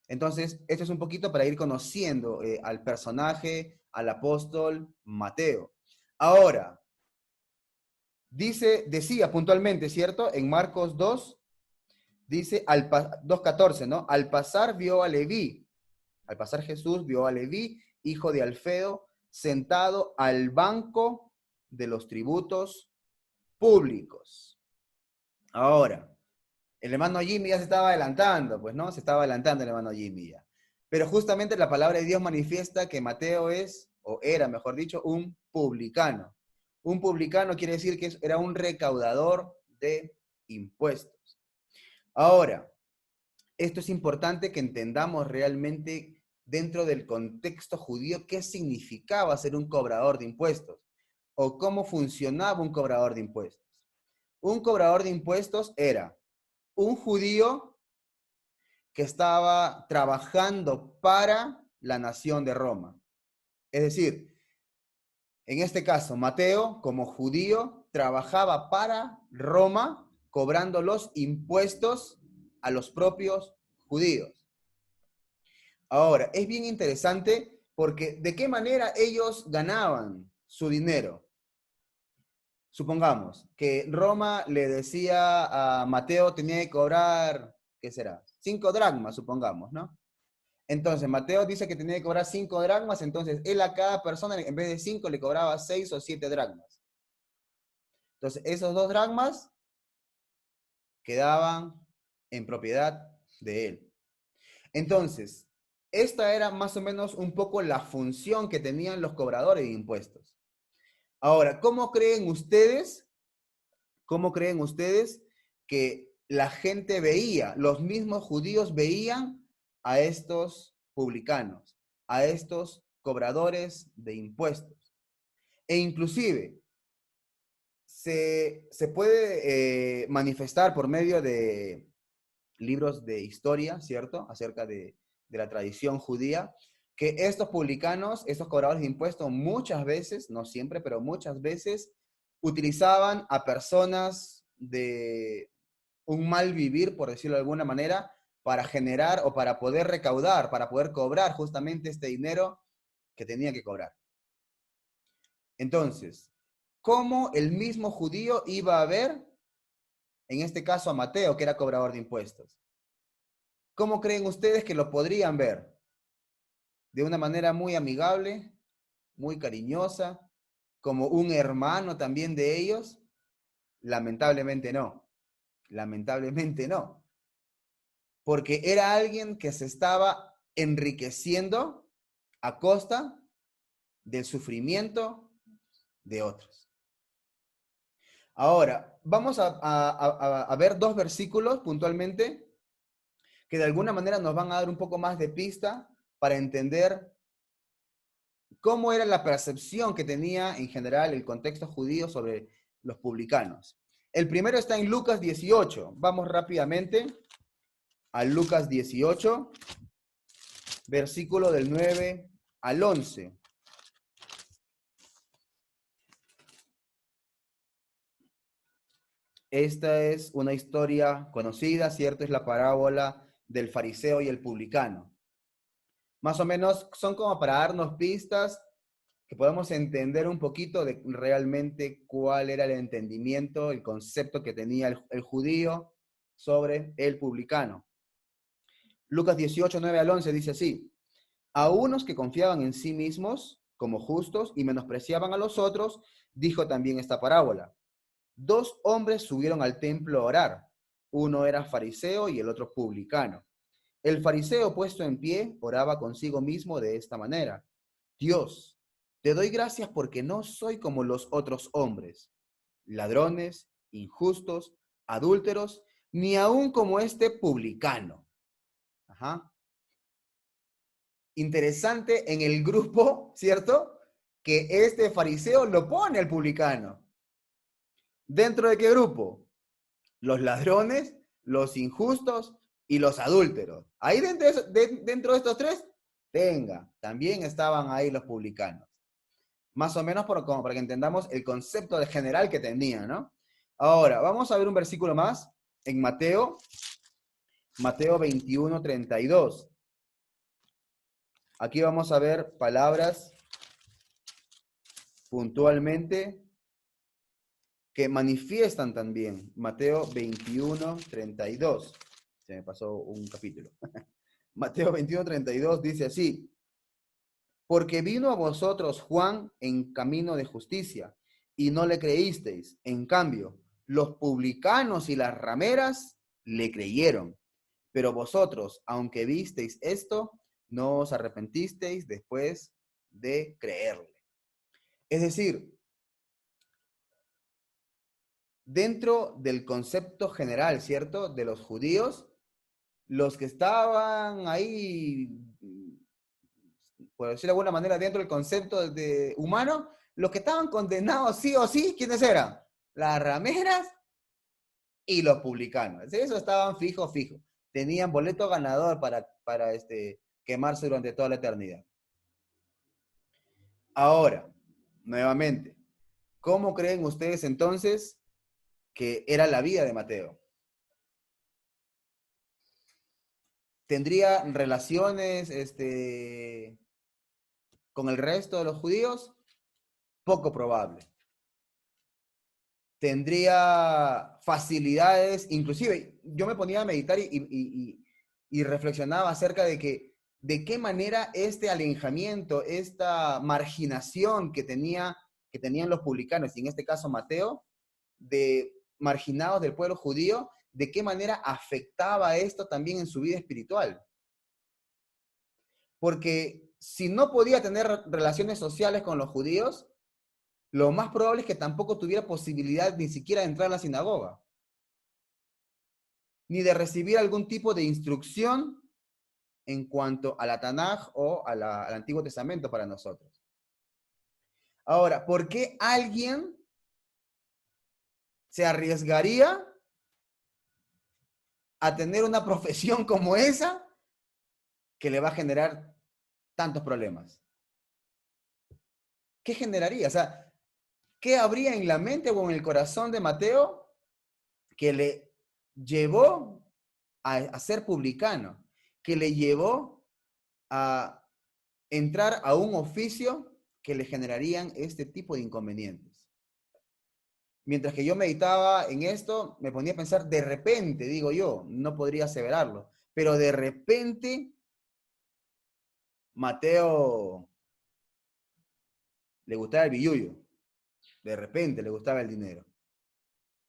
Entonces, esto es un poquito para ir conociendo al personaje, al apóstol Mateo. Ahora, decía puntualmente, ¿cierto? En Marcos 2, dice 2:14, ¿no? Al pasar Jesús vio a Leví, hijo de Alfeo, sentado al banco de los tributos públicos. Ahora, el hermano Jimmy ya se estaba adelantando, pues, ¿no? Se estaba adelantando el hermano Jimmy ya. Pero justamente la palabra de Dios manifiesta que Mateo es, o era, mejor dicho, un publicano. Un publicano quiere decir que era un recaudador de impuestos. Ahora, esto es importante que entendamos realmente dentro del contexto judío qué significaba ser un cobrador de impuestos o cómo funcionaba un cobrador de impuestos. Un cobrador de impuestos era un judío que estaba trabajando para la nación de Roma. Es decir, en este caso, Mateo, como judío, trabajaba para Roma, cobrando los impuestos a los propios judíos. Ahora, es bien interesante porque ¿de qué manera ellos ganaban su dinero? Supongamos que Roma le decía a Mateo tenía que cobrar, ¿qué será? 5 dracmas, supongamos, ¿no? Entonces, Mateo dice que tenía que cobrar 5 dracmas, entonces él a cada persona, en vez de 5, le cobraba 6 o 7 dracmas. Entonces, esos 2 dracmas quedaban en propiedad de él. Entonces, esta era más o menos un poco la función que tenían los cobradores de impuestos. Ahora, ¿cómo creen ustedes que la gente veía, los mismos judíos veían a estos publicanos, a estos cobradores de impuestos? E inclusive, se puede manifestar por medio de libros de historia, ¿cierto? Acerca de la tradición judía, que estos publicanos, estos cobradores de impuestos, muchas veces, no siempre, pero muchas veces, utilizaban a personas de un mal vivir, por decirlo de alguna manera, para generar o para poder recaudar, para poder cobrar justamente este dinero que tenía que cobrar. Entonces, ¿cómo el mismo judío iba a ver, en este caso a Mateo, que era cobrador de impuestos? ¿Cómo creen ustedes que lo podrían ver? ¿De una manera muy amigable, muy cariñosa, como un hermano también de ellos? Lamentablemente no. Lamentablemente no. Porque era alguien que se estaba enriqueciendo a costa del sufrimiento de otros. Ahora, vamos a ver 2 versículos puntualmente que de alguna manera nos van a dar un poco más de pista para entender cómo era la percepción que tenía en general el contexto judío sobre los publicanos. El primero está en Lucas 18. Vamos rápidamente a Lucas 18, versículo del 9 al 11. Esta es una historia conocida, ¿cierto? Es la parábola del fariseo y el publicano. Más o menos son como para darnos pistas que podamos entender un poquito de realmente cuál era el entendimiento, el concepto que tenía el judío sobre el publicano. Lucas 18, 9 al 11 dice así: a unos que confiaban en sí mismos como justos y menospreciaban a los otros, dijo también esta parábola. 2 hombres subieron al templo a orar. Uno era fariseo y el otro publicano. El fariseo, puesto en pie, oraba consigo mismo de esta manera: Dios, te doy gracias porque no soy como los otros hombres, ladrones, injustos, adúlteros, ni aún como este publicano. Ajá. Interesante en el grupo, ¿cierto? Que este fariseo lo pone al publicano. ¿Dentro de qué grupo? Los ladrones, los injustos y los adúlteros. Ahí dentro de estos 3, también estaban ahí los publicanos. Más o menos como para que entendamos el concepto de general que tenía, ¿no? Ahora, vamos a ver un versículo más en Mateo 21, 32. Aquí vamos a ver palabras puntualmente que manifiestan también. Mateo 21, 32. Se me pasó un capítulo. Mateo 21, 32 dice así: porque vino a vosotros Juan en camino de justicia, y no le creísteis. En cambio, los publicanos y las rameras le creyeron. Pero vosotros, aunque visteis esto, no os arrepentisteis después de creerle. Es decir, dentro del concepto general, ¿cierto?, de los judíos, los que estaban ahí, por decirlo de alguna manera, dentro del concepto de humano, los que estaban condenados sí o sí, ¿quiénes eran? Las rameras y los publicanos. Eso estaban fijo. Tenían boleto ganador para quemarse durante toda la eternidad. Ahora, nuevamente, ¿cómo creen ustedes entonces que era la vida de Mateo? ¿Tendría relaciones con el resto de los judíos? Poco probable. ¿Tendría facilidades? Inclusive, yo me ponía a meditar y reflexionaba acerca de qué manera este alejamiento, esta marginación que tenían los publicanos, y en este caso Mateo, de marginados del pueblo judío, de qué manera afectaba esto también en su vida espiritual. Porque si no podía tener relaciones sociales con los judíos, lo más probable es que tampoco tuviera posibilidad ni siquiera de entrar a la sinagoga, ni de recibir algún tipo de instrucción en cuanto a la Tanaj o al Antiguo Testamento para nosotros. Ahora, ¿por qué alguien se arriesgaría a tener una profesión como esa que le va a generar tantos problemas? ¿Qué generaría? O sea, ¿qué habría en la mente o en el corazón de Mateo que le llevó a ser publicano, que le llevó a entrar a un oficio que le generarían este tipo de inconvenientes? Mientras que yo meditaba en esto, me ponía a pensar, de repente, digo yo, no podría aseverarlo, pero de repente Mateo le gustaba el billullo, de repente le gustaba el dinero,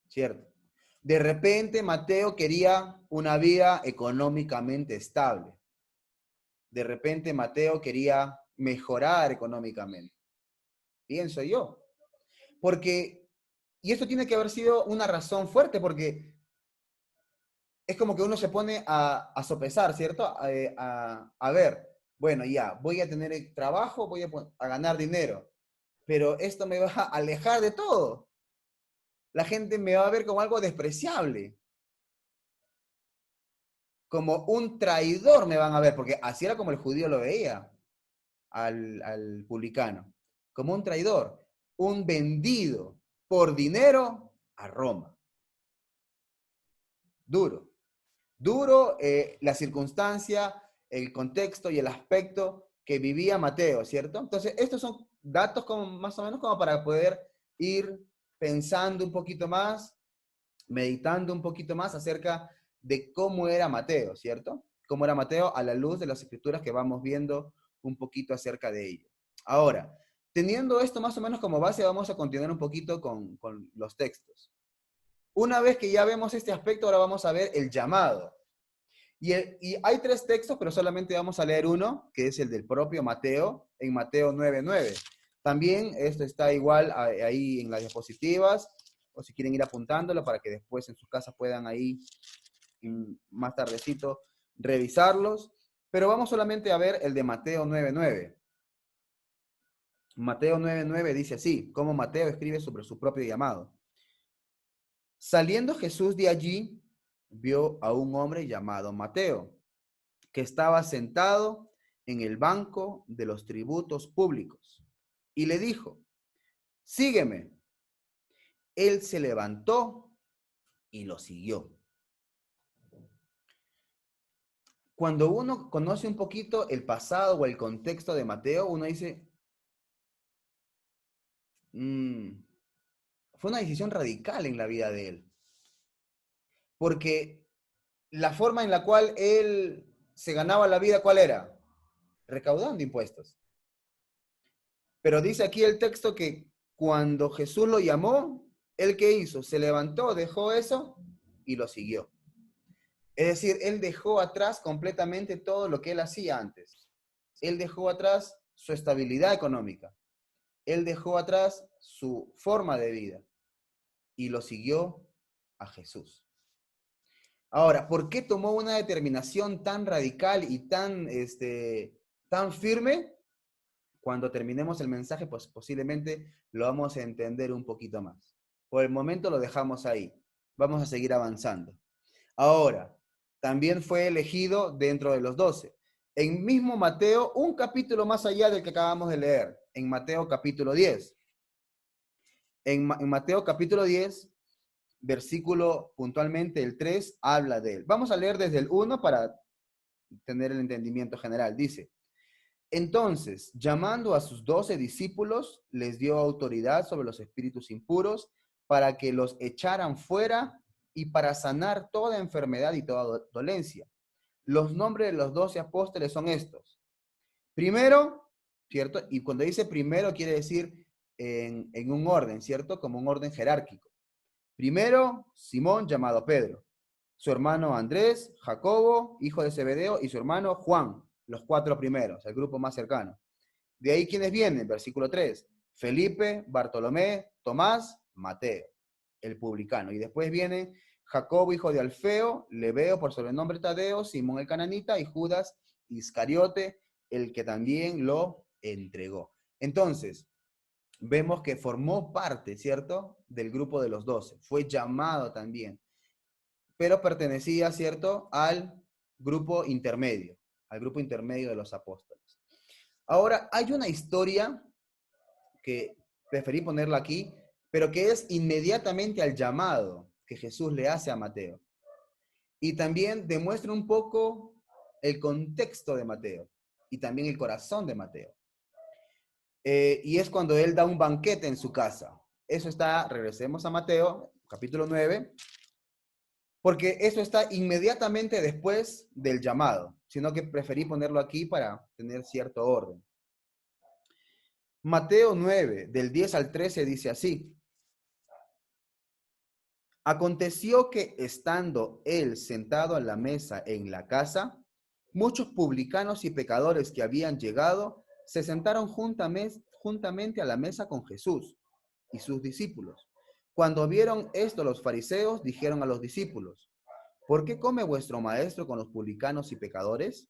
¿cierto? De repente Mateo quería una vida económicamente estable. De repente Mateo quería mejorar económicamente. Pienso yo. Porque, y esto tiene que haber sido una razón fuerte, porque es como que uno se pone a sopesar, ¿cierto? A ver, bueno, ya, voy a tener trabajo, voy a ganar dinero, pero esto me va a alejar de todo. La gente me va a ver como algo despreciable. Como un traidor me van a ver, porque así era como el judío lo veía al publicano. Como un traidor, un vendido por dinero a Roma. Duro. Duro la circunstancia, el contexto y el aspecto que vivía Mateo, ¿cierto? Entonces, estos son datos como, más o menos como para poder ir pensando un poquito más, meditando un poquito más acerca de cómo era Mateo, ¿cierto? Cómo era Mateo a la luz de las escrituras que vamos viendo un poquito acerca de ello. Ahora, teniendo esto más o menos como base, vamos a continuar un poquito con los textos. Una vez que ya vemos este aspecto, ahora vamos a ver el llamado. Y hay tres textos, pero solamente vamos a leer uno, que es el del propio Mateo, en Mateo 9:9. También esto está igual ahí en las diapositivas, o si quieren ir apuntándolo para que después en sus casas puedan ahí más tardecito revisarlos. Pero vamos solamente a ver el de Mateo 9:9. Mateo 9:9 dice así, como Mateo escribe sobre su propio llamado. Saliendo Jesús de allí, vio a un hombre llamado Mateo, que estaba sentado en el banco de los tributos públicos, y le dijo, sígueme. Él se levantó y lo siguió. cuando uno conoce un poquito el pasado o el contexto de Mateo, uno dice, fue una decisión radical en la vida de él. Porque la forma en la cual él se ganaba la vida, ¿cuál era? Recaudando impuestos. Pero dice aquí el texto que cuando Jesús lo llamó, ¿él qué hizo? Se levantó, dejó eso y lo siguió. Es decir, él dejó atrás completamente todo lo que él hacía antes. Él dejó atrás su estabilidad económica. Él dejó atrás su forma de vida y lo siguió a Jesús. Ahora, ¿por qué tomó una determinación tan radical y tan firme? Cuando terminemos el mensaje, pues posiblemente lo vamos a entender un poquito más. Por el momento lo dejamos ahí. Vamos a seguir avanzando. Ahora, también fue elegido dentro de los 12. En mismo Mateo, un capítulo más allá del que acabamos de leer, en Mateo capítulo 10. En Mateo capítulo 10, versículo puntualmente el 3, habla de él. Vamos a leer desde el 1 para tener el entendimiento general. Dice, entonces, llamando a sus 12 discípulos, les dio autoridad sobre los espíritus impuros para que los echaran fuera y para sanar toda enfermedad y toda dolencia. Los nombres de los 12 apóstoles son estos. Primero, ¿cierto? Y cuando dice primero quiere decir en un orden, ¿cierto? Como un orden jerárquico. Primero, Simón, llamado Pedro. Su hermano Andrés, Jacobo, hijo de Zebedeo, y su hermano Juan, los 4 primeros, el grupo más cercano. De ahí, ¿quiénes vienen? Versículo 3. Felipe, Bartolomé, Tomás, Mateo, el publicano. Y después vienen Jacobo, hijo de Alfeo, Lebeo, por sobrenombre Tadeo, Simón el cananita, y Judas Iscariote, el que también lo entregó. Entonces, vemos que formó parte, ¿cierto?, del grupo de los 12. Fue llamado también, pero pertenecía, ¿cierto?, al grupo intermedio de los apóstoles. Ahora, hay una historia que preferí ponerla aquí, pero que es inmediatamente al llamado que Jesús le hace a Mateo. Y también demuestra un poco el contexto de Mateo y también el corazón de Mateo. Y es cuando él da un banquete en su casa. Eso está, regresemos a Mateo, capítulo 9, porque eso está inmediatamente después del llamado, sino que preferí ponerlo aquí para tener cierto orden. Mateo 9, del 10 al 13, dice así. Aconteció que estando él sentado a la mesa en la casa, muchos publicanos y pecadores que habían llegado se sentaron juntamente a la mesa con Jesús y sus discípulos. Cuando vieron esto los fariseos, dijeron a los discípulos, ¿por qué come vuestro maestro con los publicanos y pecadores?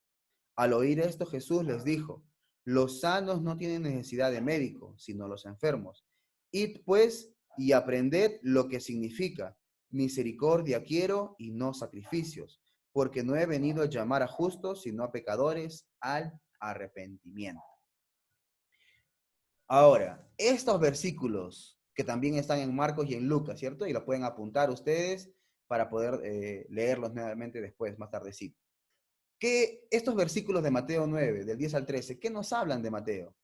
Al oír esto, Jesús les dijo, los sanos no tienen necesidad de médico, sino los enfermos. Id pues y aprended lo que significa, misericordia quiero y no sacrificios, porque no he venido a llamar a justos, sino a pecadores al arrepentimiento. Ahora, estos versículos que también están en Marcos y en Lucas, ¿cierto? Y los pueden apuntar ustedes para poder leerlos nuevamente después, más tardecito. Que estos versículos de Mateo 9, del 10 al 13, ¿qué nos hablan de Mateo?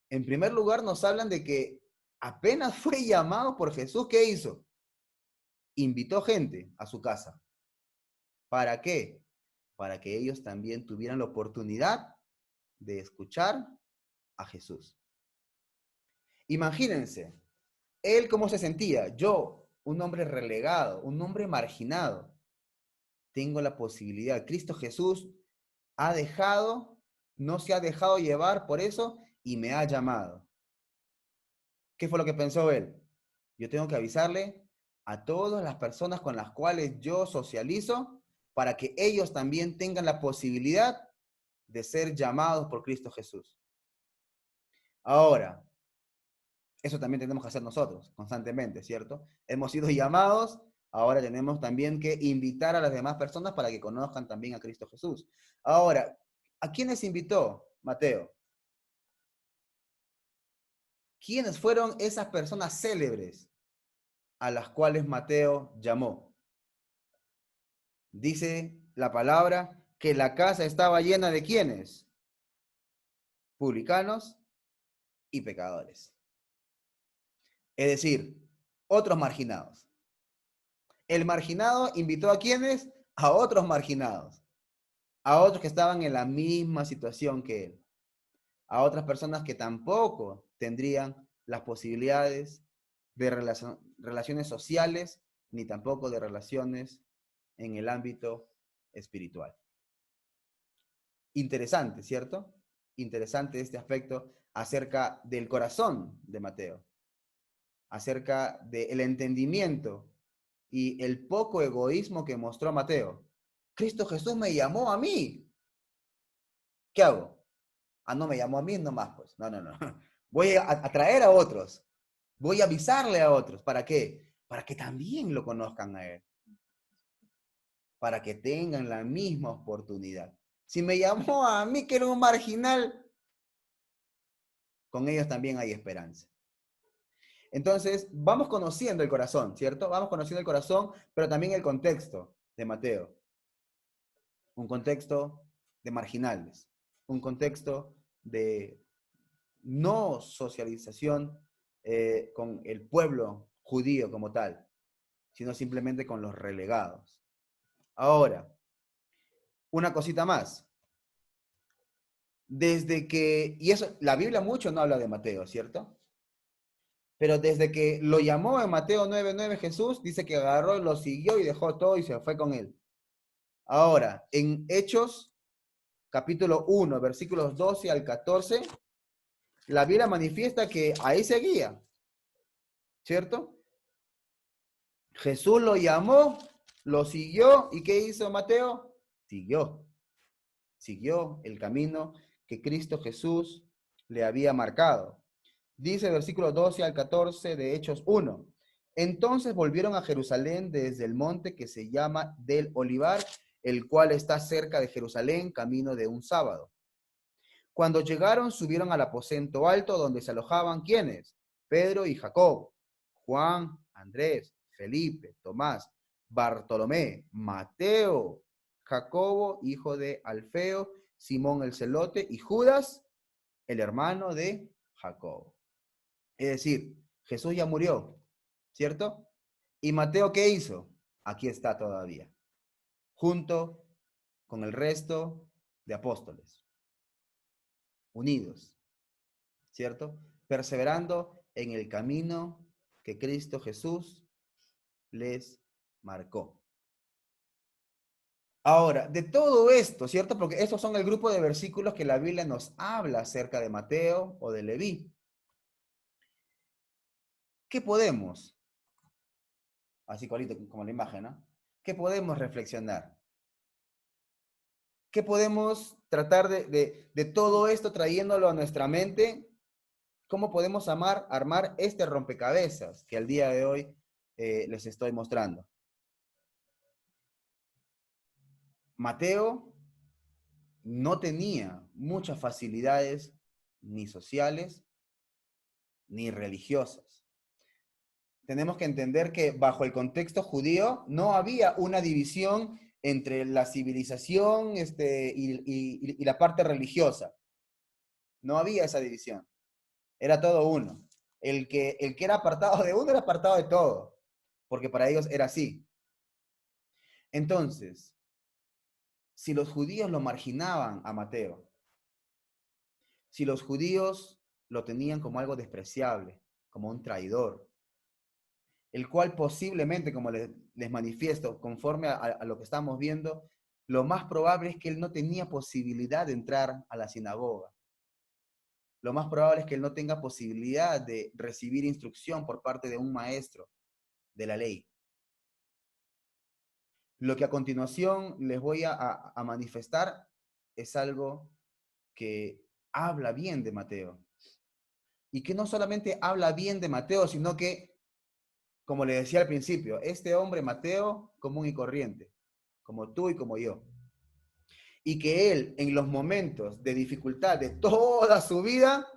En primer lugar, nos hablan de que apenas fue llamado por Jesús, ¿qué hizo? Invitó gente a su casa. ¿Para qué? Para que ellos también tuvieran la oportunidad de escuchar a Jesús. Imagínense, él cómo se sentía. Yo, un hombre relegado, un hombre marginado, tengo la posibilidad. Cristo Jesús no se ha dejado llevar por eso y me ha llamado. ¿Qué fue lo que pensó él? Yo tengo que avisarle a todas las personas con las cuales yo socializo para que ellos también tengan la posibilidad de ser llamados por Cristo Jesús. Ahora, eso también tenemos que hacer nosotros constantemente, ¿cierto? Hemos sido llamados, ahora tenemos también que invitar a las demás personas para que conozcan también a Cristo Jesús. Ahora, ¿a quiénes invitó Mateo? ¿Quiénes fueron esas personas célebres a las cuales Mateo llamó? Dice la palabra que la casa estaba llena de ¿quiénes? Publicanos y pecadores. Es decir, otros marginados. El marginado invitó a ¿quiénes? A otros marginados. A otros que estaban en la misma situación que él. A otras personas que tampoco tendrían las posibilidades de relaciones sociales, ni tampoco de relaciones en el ámbito espiritual. Interesante, ¿cierto? Interesante este aspecto acerca del corazón de Mateo, acerca del entendimiento y el poco egoísmo que mostró Mateo. Cristo Jesús me llamó a mí. ¿Qué hago? Ah, no me llamó a mí nomás, pues. No. Voy a atraer a otros. Voy a avisarle a otros. ¿Para qué? Para que también lo conozcan a él. Para que tengan la misma oportunidad. Si me llamó a mí, que era un marginal, con ellos también hay esperanza. Entonces, vamos conociendo el corazón, ¿cierto? Vamos conociendo el corazón, pero también el contexto de Mateo. Un contexto de marginales. Un contexto de no socialización con el pueblo judío como tal, sino simplemente con los relegados. Ahora, una cosita más. Desde que, y eso, la Biblia mucho no habla de Mateo, ¿cierto? Pero desde que lo llamó en Mateo 9:9 Jesús, dice que agarró, lo siguió y dejó todo y se fue con él. Ahora, en Hechos, capítulo 1, versículos 12 al 14, la Biblia manifiesta que ahí seguía, ¿cierto? Jesús lo llamó, lo siguió, ¿y qué hizo Mateo? Siguió el camino que Cristo Jesús le había marcado. Dice el versículo 12 al 14 de Hechos 1. Entonces volvieron a Jerusalén desde el monte que se llama del Olivar, el cual está cerca de Jerusalén, camino de un sábado. Cuando llegaron, subieron al aposento alto donde se alojaban, ¿quiénes? Pedro y Jacob, Juan, Andrés, Felipe, Tomás, Bartolomé, Mateo, Jacobo, hijo de Alfeo, Simón el celote y Judas, el hermano de Jacobo. Es decir, Jesús ya murió, ¿cierto? ¿Y Mateo qué hizo? Aquí está todavía, junto con el resto de apóstoles, unidos, ¿cierto? Perseverando en el camino que Cristo Jesús les marcó. Ahora, de todo esto, ¿cierto? Porque estos son el grupo de versículos que la Biblia nos habla acerca de Mateo o de Leví. ¿Qué podemos? Así como la imagen, ¿no? ¿Qué podemos reflexionar? ¿Qué podemos tratar de todo esto trayéndolo a nuestra mente? ¿Cómo podemos armar este rompecabezas que al día de hoy les estoy mostrando? Mateo no tenía muchas facilidades ni sociales ni religiosas. Tenemos que entender que bajo el contexto judío no había una división entre la civilización y la parte religiosa. No había esa división. Era todo uno. El que era apartado de uno era apartado de todo, porque para ellos era así. Entonces, si los judíos lo marginaban a Mateo, si los judíos lo tenían como algo despreciable, como un traidor, el cual posiblemente, como les manifiesto, conforme a lo que estamos viendo, lo más probable es que él no tenía posibilidad de entrar a la sinagoga. Lo más probable es que él no tenga posibilidad de recibir instrucción por parte de un maestro de la ley. Lo que a continuación les voy a manifestar es algo que habla bien de Mateo. Y que no solamente habla bien de Mateo, sino que, como le decía al principio, este hombre Mateo, común y corriente, como tú y como yo. Y que él, en los momentos de dificultad de toda su vida,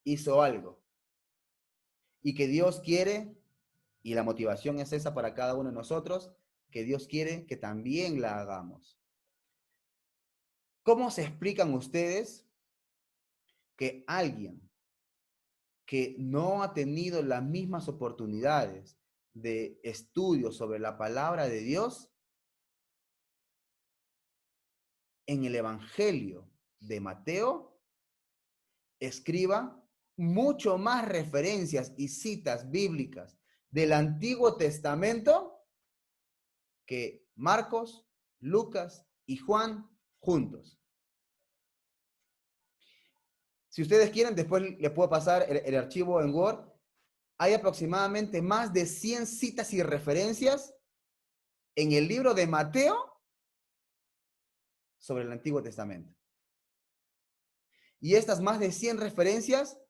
hizo algo. Y que Dios quiere, y la motivación es esa para cada uno de nosotros, que Dios quiere que también la hagamos. ¿Cómo se explican ustedes que alguien que no ha tenido las mismas oportunidades de estudio sobre la palabra de Dios, en el Evangelio de Mateo escriba mucho más referencias y citas bíblicas del Antiguo Testamento que Marcos, Lucas y Juan juntos? Si ustedes quieren, después les puedo pasar el archivo en Word. Hay aproximadamente más de 100 citas y referencias en el libro de Mateo sobre el Antiguo Testamento. Y estas más de 100 referencias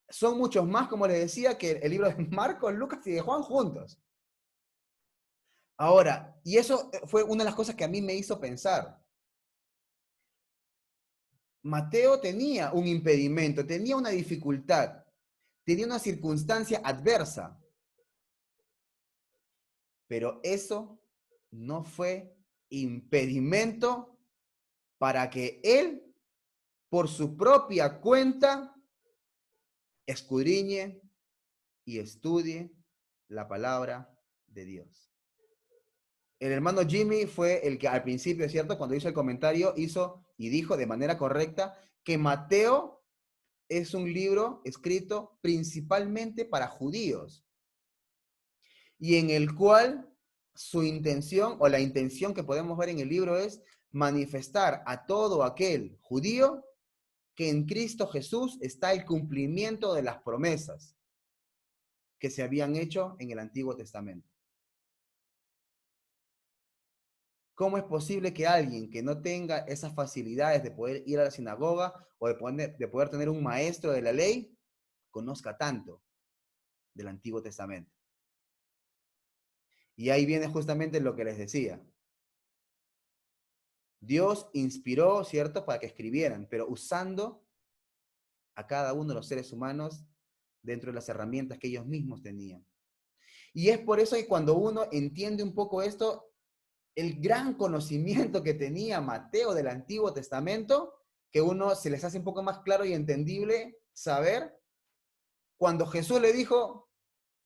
son muchos más, como les decía, que el libro de Marcos, Lucas y de Juan juntos. Ahora, y eso fue una de las cosas que a mí me hizo pensar. Mateo tenía un impedimento, tenía una dificultad, tenía una circunstancia adversa. Pero eso no fue impedimento para que él, por su propia cuenta, escudriñe y estudie la palabra de Dios. El hermano Jimmy fue el que al principio, es cierto, cuando hizo el comentario, hizo y dijo de manera correcta que Mateo es un libro escrito principalmente para judíos y en el cual su intención o la intención que podemos ver en el libro es manifestar a todo aquel judío que en Cristo Jesús está el cumplimiento de las promesas que se habían hecho en el Antiguo Testamento. ¿Cómo es posible que alguien que no tenga esas facilidades de poder ir a la sinagoga o de poder tener un maestro de la ley conozca tanto del Antiguo Testamento? Y ahí viene justamente lo que les decía. Dios inspiró, ¿cierto?, para que escribieran, pero usando a cada uno de los seres humanos dentro de las herramientas que ellos mismos tenían. Y es por eso que cuando uno entiende un poco esto, el gran conocimiento que tenía Mateo del Antiguo Testamento, que uno se les hace un poco más claro y entendible saber, cuando Jesús le dijo,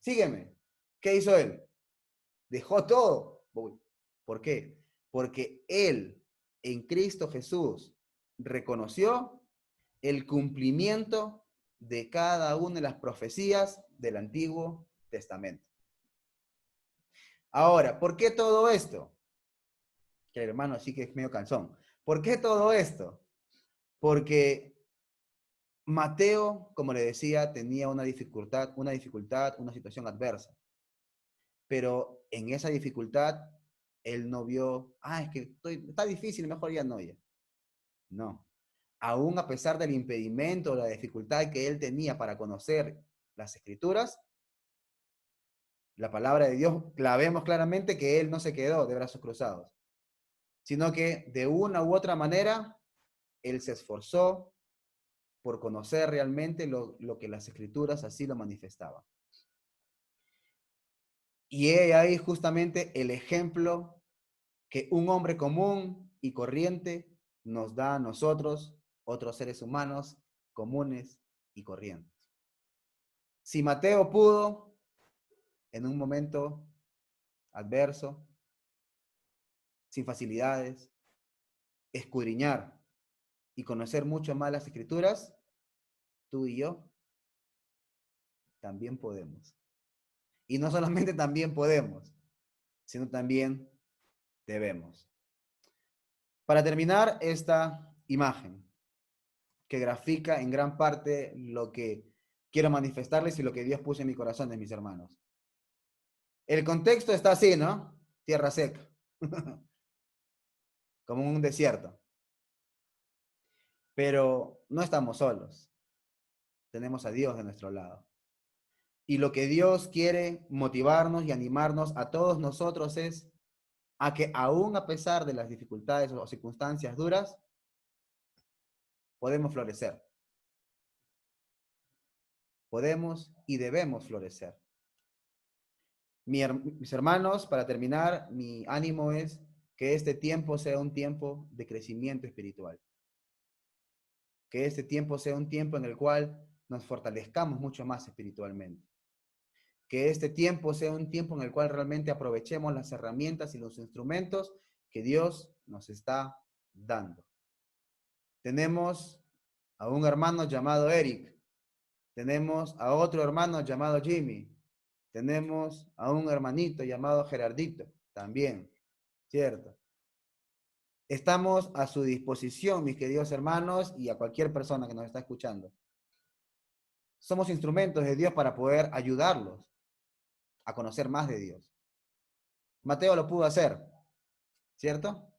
sígueme, ¿qué hizo él? Dejó todo. ¿Por qué? Porque él, en Cristo Jesús, reconoció el cumplimiento de cada una de las profecías del Antiguo Testamento. Ahora, ¿por qué todo esto? Que el hermano sí que es medio cansón. ¿Por qué todo esto? Porque Mateo, como le decía, tenía una dificultad, una situación adversa. Pero en esa dificultad, él no vio, es que está difícil, mejor ya no. No. Aún a pesar del impedimento o la dificultad que él tenía para conocer las Escrituras, la palabra de Dios, la vemos claramente que él no se quedó de brazos cruzados, sino que de una u otra manera, él se esforzó por conocer realmente lo que las Escrituras así lo manifestaban. Y ahí justamente el ejemplo que un hombre común y corriente nos da a nosotros, otros seres humanos comunes y corrientes. Si Mateo pudo, en un momento adverso, sin facilidades, escudriñar y conocer mucho más las Escrituras, tú y yo también podemos. Y no solamente también podemos, sino también debemos. Para terminar esta imagen, que grafica en gran parte lo que quiero manifestarles y lo que Dios puso en mi corazón, de mis hermanos. El contexto está así, ¿no? Tierra seca, como un desierto. Pero no estamos solos. Tenemos a Dios de nuestro lado. Y lo que Dios quiere motivarnos y animarnos a todos nosotros es a que aún a pesar de las dificultades o circunstancias duras, podemos florecer. Podemos y debemos florecer. Mis hermanos, para terminar, mi ánimo es que este tiempo sea un tiempo de crecimiento espiritual. Que este tiempo sea un tiempo en el cual nos fortalezcamos mucho más espiritualmente. Que este tiempo sea un tiempo en el cual realmente aprovechemos las herramientas y los instrumentos que Dios nos está dando. Tenemos a un hermano llamado Eric. Tenemos a otro hermano llamado Jimmy. Tenemos a un hermanito llamado Gerardito, también, ¿cierto? Estamos a su disposición, mis queridos hermanos, y a cualquier persona que nos está escuchando. Somos instrumentos de Dios para poder ayudarlos a conocer más de Dios. Mateo lo pudo hacer, ¿cierto?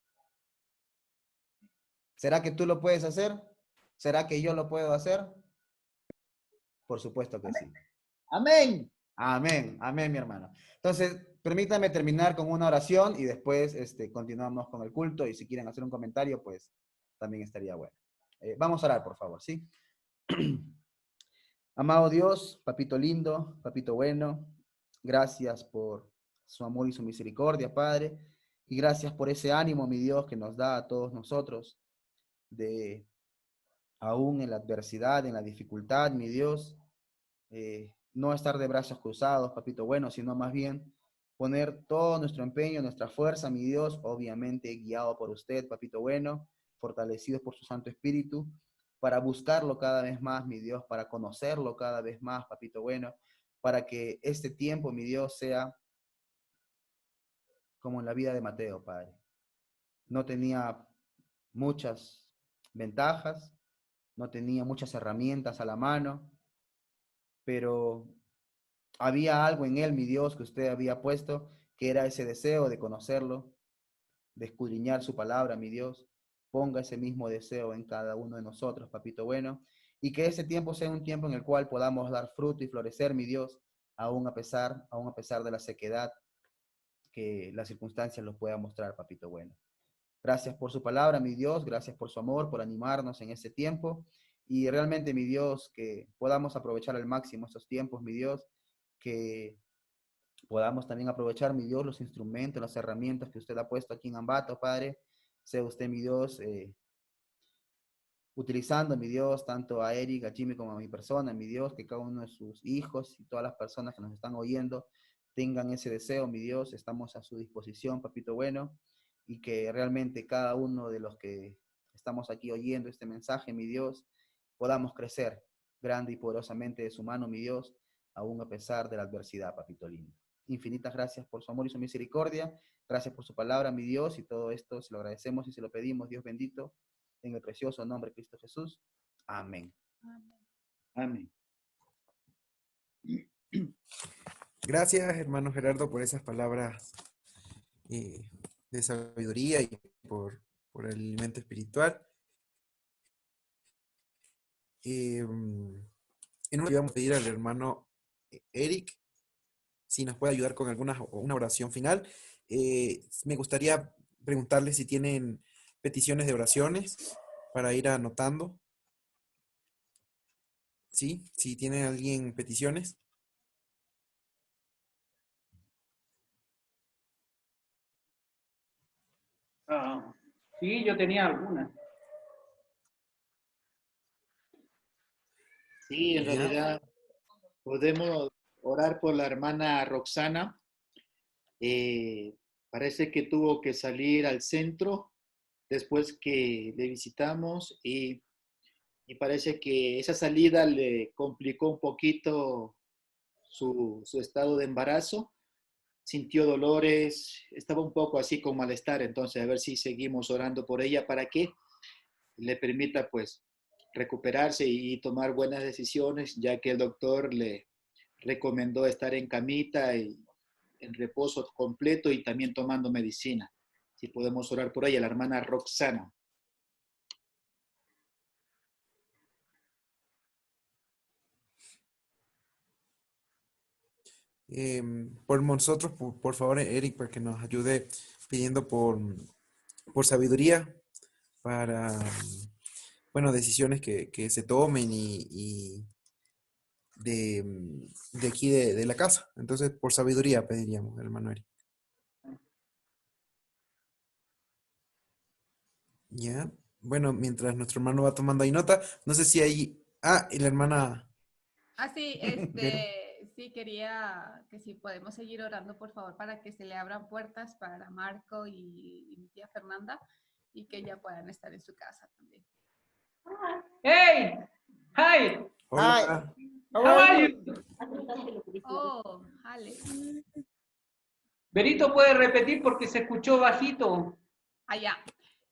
¿Será que tú lo puedes hacer? ¿Será que yo lo puedo hacer? Por supuesto que sí. Amén. Amén, amén, mi hermano. Entonces, permítame terminar con una oración y después continuamos con el culto, y si quieren hacer un comentario, pues también estaría bueno. Vamos a orar, por favor, ¿sí? Amado Dios, papito lindo, papito bueno, gracias por su amor y su misericordia, Padre, y gracias por ese ánimo, mi Dios, que nos da a todos nosotros de, aún en la adversidad, en la dificultad, mi Dios, no estar de brazos cruzados, papito bueno, sino más bien poner todo nuestro empeño, nuestra fuerza, mi Dios, obviamente guiado por usted, papito bueno, fortalecidos por su Santo Espíritu, para buscarlo cada vez más, mi Dios, para conocerlo cada vez más, papito bueno, para que este tiempo, mi Dios, sea como en la vida de Mateo, Padre. No tenía muchas ventajas, no tenía muchas herramientas a la mano, pero había algo en él, mi Dios, que usted había puesto, que era ese deseo de conocerlo, de escudriñar su palabra, mi Dios. Ponga ese mismo deseo en cada uno de nosotros, papito bueno, y que ese tiempo sea un tiempo en el cual podamos dar fruto y florecer, mi Dios, aún a pesar de la sequedad que las circunstancias nos puedan mostrar, papito bueno. Gracias por su palabra, mi Dios, gracias por su amor, por animarnos en este tiempo, y realmente, mi Dios, que podamos aprovechar al máximo estos tiempos, mi Dios, que podamos también aprovechar, mi Dios, los instrumentos, las herramientas que usted ha puesto aquí en Ambato, Padre. Sea usted, mi Dios, utilizando, mi Dios, tanto a Eric, a Jimmy como a mi persona, mi Dios, que cada uno de sus hijos y todas las personas que nos están oyendo tengan ese deseo, mi Dios. Estamos a su disposición, papito bueno, y que realmente cada uno de los que estamos aquí oyendo este mensaje, mi Dios, podamos crecer grande y poderosamente de su mano, mi Dios, aún a pesar de la adversidad, papito lindo. Infinitas gracias por su amor y su misericordia. Gracias por su palabra, mi Dios, y todo esto se lo agradecemos y se lo pedimos, Dios bendito, en el precioso nombre de Cristo Jesús. Amén. Amén. Gracias, hermano Gerardo, por esas palabras de sabiduría y por el alimento espiritual. En un vamos a pedir al hermano Eric si nos puede ayudar con una oración final. Me gustaría preguntarle si tienen peticiones de oraciones para ir anotando. ¿Sí? Si tiene alguien peticiones. Sí, yo tenía algunas. Sí, en Ya. realidad podemos orar por la hermana Roxana. Parece que tuvo que salir al centro después que le visitamos y parece que esa salida le complicó un poquito su estado de embarazo. Sintió dolores, estaba un poco así con malestar, entonces a ver si seguimos orando por ella para que le permita pues recuperarse y tomar buenas decisiones, ya que el doctor le recomendó estar en camita y en reposo completo y también tomando medicina. Si podemos orar por ella, la hermana Roxana. Por nosotros, por favor, Eric, para que nos ayude pidiendo por sabiduría para, bueno, decisiones que se tomen y de aquí de la casa. Entonces, por sabiduría pediríamos, hermano Eric. Ya. Bueno, mientras nuestro hermano va tomando ahí nota, no sé si hay... Ah, y la hermana... Ah, sí, Vero. sí quería que si podemos seguir orando, por favor, para que se le abran puertas para Marco y mi tía Fernanda y que ya puedan estar en su casa también. Hey, hi, Hola. how are you? Oh, Ale. Berito puede repetir porque se escuchó bajito. Allá.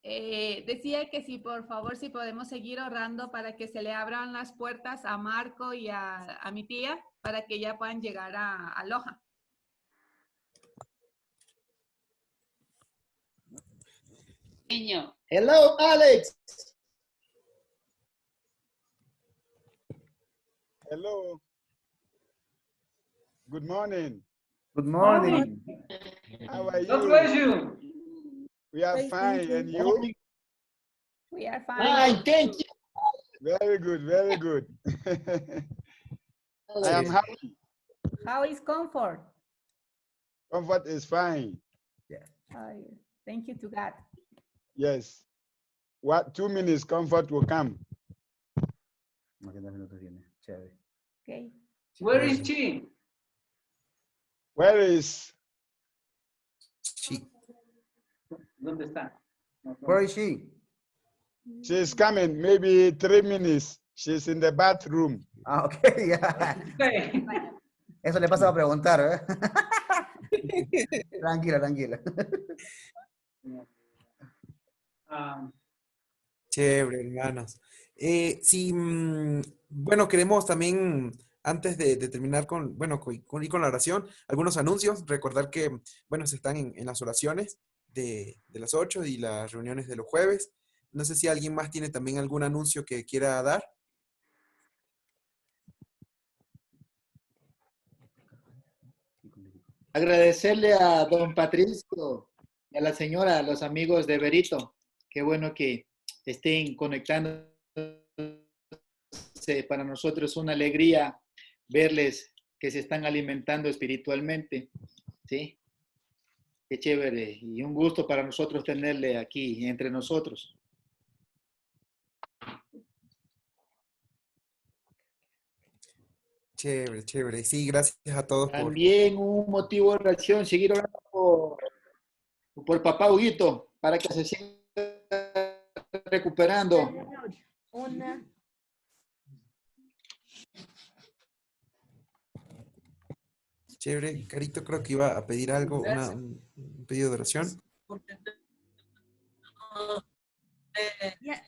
Decía que si por favor, si podemos seguir orando para que se le abran las puertas a Marco y a mi tía para que ya puedan llegar a Loja. Hello, Alex. Hello. Good morning. Good morning. How are God you? bless you. We are fine. And you? We are fine. Hi, thank you. Very good. Very good. I am happy. How is comfort? Comfort is fine. Thank you to God. Yes. What 2 minutes comfort will come. Más que 2 minutos viene. Chévere. Okay. Where is she? Where is Sí. ¿Dónde está? Where is she? she's coming? Maybe 3 minutes. She's in the bathroom. Ah, ok. Ya. Okay. Eso le pasa a preguntar, ¿eh? Tranquila, tranquila. Chévere, hermanos. Sí, bueno, queremos también, antes de terminar con, bueno, ir con la oración, algunos anuncios. Recordar que, bueno, se están en las oraciones de las 8 y las reuniones de los jueves. No sé si alguien más tiene también algún anuncio que quiera dar. Agradecerle a don Patricio y a la señora, a los amigos de Berito. Qué bueno que estén conectándose. Para nosotros es una alegría verles que se están alimentando espiritualmente. ¿Sí? Qué chévere. Y un gusto para nosotros tenerle aquí entre nosotros. Chévere, chévere. Sí, gracias a todos por... También un motivo de oración, seguir orando por papá Huguito, para que se siga recuperando. Chévere. Carito creo que iba a pedir algo, un pedido de oración.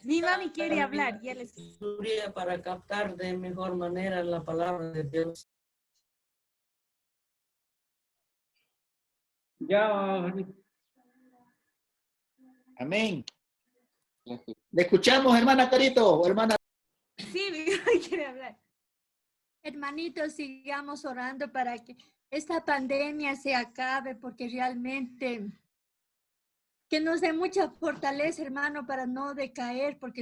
Mi mami quiere hablar. Ya les... Para captar de mejor manera la palabra de Dios. Ya, Amén. Le escuchamos, hermana Carito, o hermana. Sí, mi mami quiere hablar. Hermanitos, sigamos orando para que esta pandemia se acabe, porque realmente que nos dé mucha fortaleza, hermano, para no decaer, porque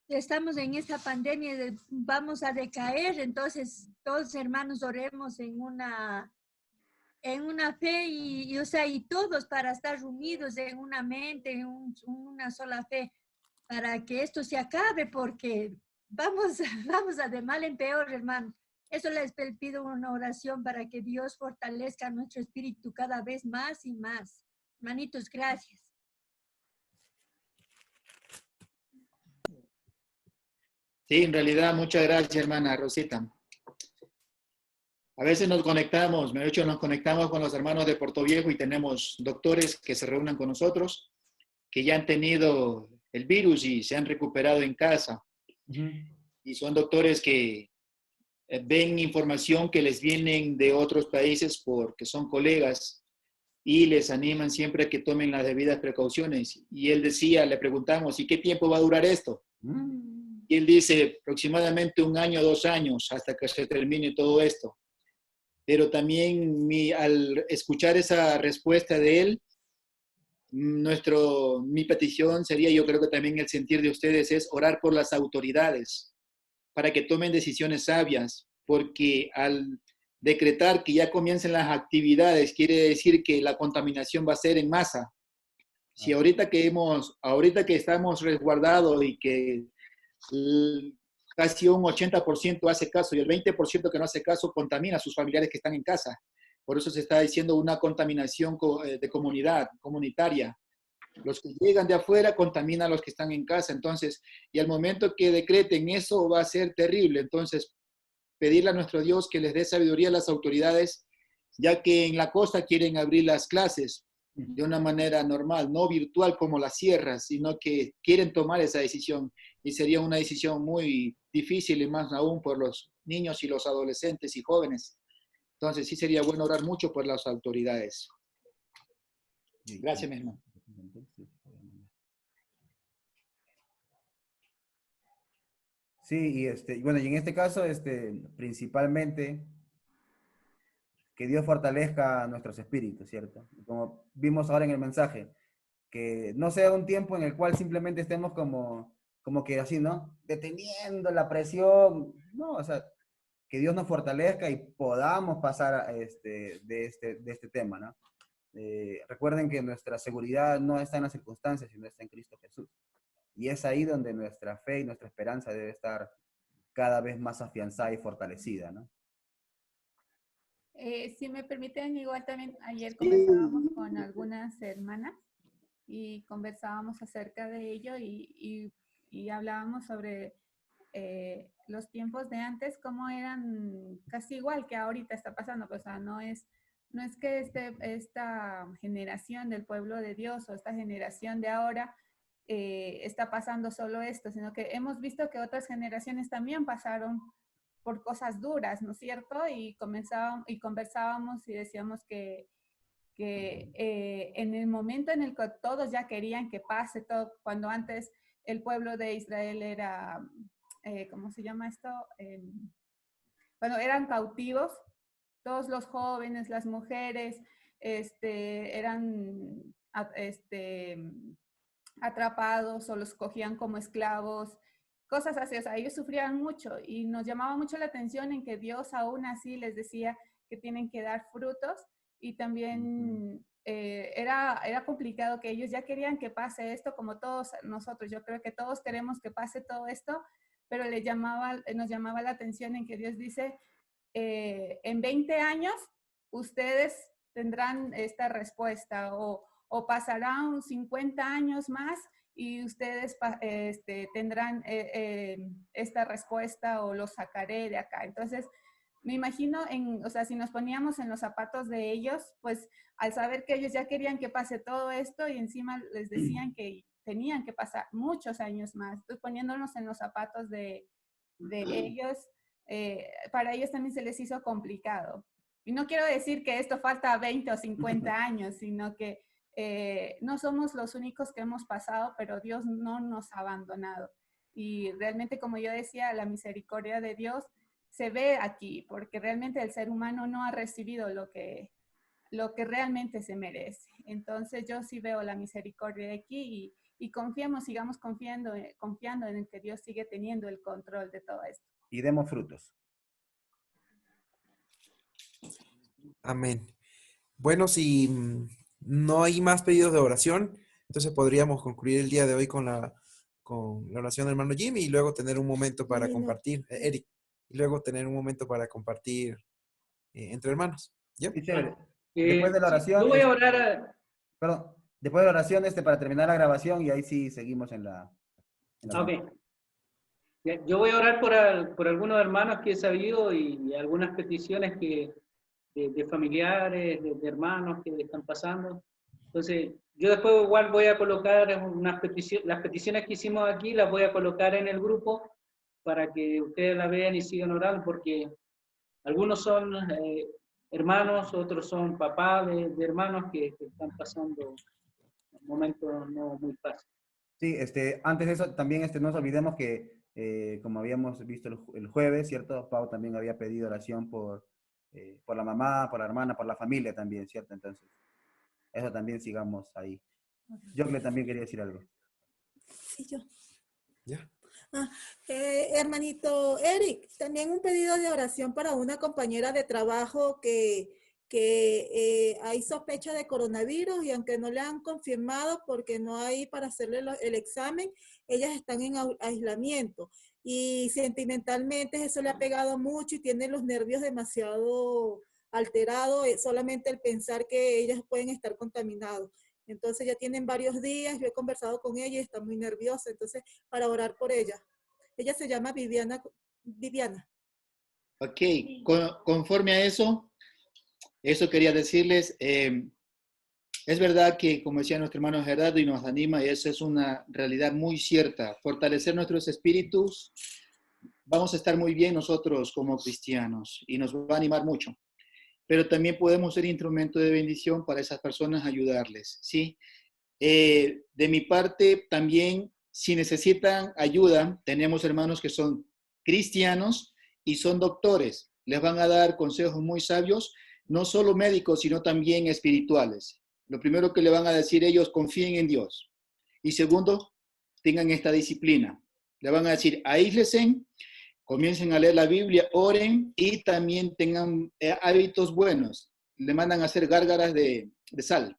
estamos en esta pandemia, vamos a decaer. Entonces todos, hermanos, oremos en una fe y, o sea, y todos para estar unidos en una mente, en una sola fe, para que esto se acabe, porque vamos a de mal en peor, hermano. Eso les pido una oración para que Dios fortalezca nuestro espíritu cada vez más y más. Hermanitos, gracias. Sí, en realidad, muchas gracias, hermana Rosita. A veces nos conectamos con los hermanos de Puerto Viejo y tenemos doctores que se reúnen con nosotros, que ya han tenido el virus y se han recuperado en casa. Y son doctores que ven información que les vienen de otros países porque son colegas y les animan siempre a que tomen las debidas precauciones. Y él decía, le preguntamos, ¿y qué tiempo va a durar esto? Y él dice, aproximadamente 1 año, 2 años, hasta que se termine todo esto. Pero también al escuchar esa respuesta de él, mi petición sería, yo creo que también el sentir de ustedes es orar por las autoridades, para que tomen decisiones sabias, porque al decretar que ya comiencen las actividades, quiere decir que la contaminación va a ser en masa. Si ahorita que estamos resguardados y que casi un 80% hace caso y el 20% que no hace caso contamina a sus familiares que están en casa. Por eso se está diciendo una contaminación de comunidad, comunitaria. Los que llegan de afuera contaminan a los que están en casa. Entonces, y al momento que decreten eso va a ser terrible. Entonces, pedirle a nuestro Dios que les dé sabiduría a las autoridades, ya que en la costa quieren abrir las clases de una manera normal, no virtual como las sierras, sino que quieren tomar esa decisión. Y sería una decisión muy difícil y más aún por los niños y los adolescentes y jóvenes. Entonces sí sería bueno orar mucho por las autoridades. Gracias, mi hermano. Sí, bueno, y en este caso, principalmente, que Dios fortalezca nuestros espíritus, ¿cierto? Como vimos ahora en el mensaje, que no sea un tiempo en el cual simplemente estemos como que así, ¿no? Deteniendo la presión, no, o sea, que Dios nos fortalezca y podamos pasar de este tema, ¿no? Recuerden que nuestra seguridad no está en las circunstancias, sino está en Cristo Jesús. Y es ahí donde nuestra fe y nuestra esperanza debe estar cada vez más afianzada y fortalecida, ¿no? Si me permiten, igual también ayer conversábamos con algunas hermanas y conversábamos acerca de ello y hablábamos sobre los tiempos de antes, cómo eran casi igual que ahorita está pasando. Pues, o sea, no es que esta generación del pueblo de Dios o esta generación de ahora está pasando solo esto, sino que hemos visto que otras generaciones también pasaron por cosas duras, ¿no es cierto? Y conversábamos y decíamos que en el momento en el que todos ya querían que pase todo, cuando antes el pueblo de Israel era, ¿cómo se llama esto? Bueno, eran cautivos, todos los jóvenes, las mujeres, eran atrapados o los cogían como esclavos, cosas así. O sea, ellos sufrían mucho y nos llamaba mucho la atención en que Dios aún así les decía que tienen que dar frutos y también era complicado, que ellos ya querían que pase esto como todos nosotros. Yo creo que todos queremos que pase todo esto, pero nos llamaba la atención en que Dios dice, en 20 años ustedes tendrán esta respuesta o pasarán 50 años más y ustedes tendrán esta respuesta o los sacaré de acá. Entonces, me imagino, o sea, si nos poníamos en los zapatos de ellos, pues al saber que ellos ya querían que pase todo esto y encima les decían que tenían que pasar muchos años más, entonces poniéndonos en los zapatos de ellos, para ellos también se les hizo complicado. Y no quiero decir que esto falta 20 o 50 años, sino que no somos los únicos que hemos pasado, pero Dios no nos ha abandonado. Y realmente, como yo decía, la misericordia de Dios se ve aquí, porque realmente el ser humano no ha recibido lo que realmente se merece. Entonces yo sí veo la misericordia de aquí y sigamos confiando en que Dios sigue teniendo el control de todo esto. Y demos frutos. Amén. Bueno, si no hay más pedidos de oración, entonces podríamos concluir el día de hoy con la oración del hermano Jimmy y luego tener un momento para compartir, Eric, y luego tener un momento para compartir entre hermanos. ¿Ya? Sí, chévere. Después de la Sí, oración, yo voy a orar. perdón, después de la oración, para terminar la grabación y ahí sí seguimos en la Ok. Yo voy a orar por algunos hermanos que he sabido y algunas peticiones de familiares, de hermanos que están pasando. Entonces, yo después igual voy a colocar las peticiones que hicimos aquí, las voy a colocar en el grupo para que ustedes la vean y sigan orando, porque algunos son hermanos, otros son papás de hermanos que están pasando momentos no muy fáciles. Sí, antes de eso, también no nos olvidemos que, como habíamos visto el jueves, ¿cierto? Pau también había pedido oración por la mamá, por la hermana, por la familia también, ¿cierto? Entonces, eso también sigamos ahí. Yo también quería decir algo. Sí, yo. ¿Ya? Hermanito Eric, también un pedido de oración para una compañera de trabajo que hay sospecha de coronavirus y aunque no le han confirmado porque no hay para hacerle el examen, ellas están en aislamiento y sentimentalmente eso le ha pegado mucho y tiene los nervios demasiado alterados, solamente el pensar que ellas pueden estar contaminados. Entonces ya tienen varios días, yo he conversado con ella y está muy nerviosa, entonces para orar por ella. Ella se llama Viviana. Ok, conforme a eso quería decirles, es verdad que, como decía nuestro hermano Gerardo, y nos anima, y eso es una realidad muy cierta, fortalecer nuestros espíritus, vamos a estar muy bien nosotros como cristianos, y nos va a animar mucho. Pero también podemos ser instrumento de bendición para esas personas, ayudarles, ¿sí? De mi parte, también, si necesitan ayuda, tenemos hermanos que son cristianos y son doctores. Les van a dar consejos muy sabios, no solo médicos, sino también espirituales. Lo primero que le van a decir ellos, confíen en Dios. Y segundo, tengan esta disciplina. Le van a decir, aíslense, comiencen a leer la Biblia, oren y también tengan hábitos buenos. Le mandan a hacer gárgaras de sal.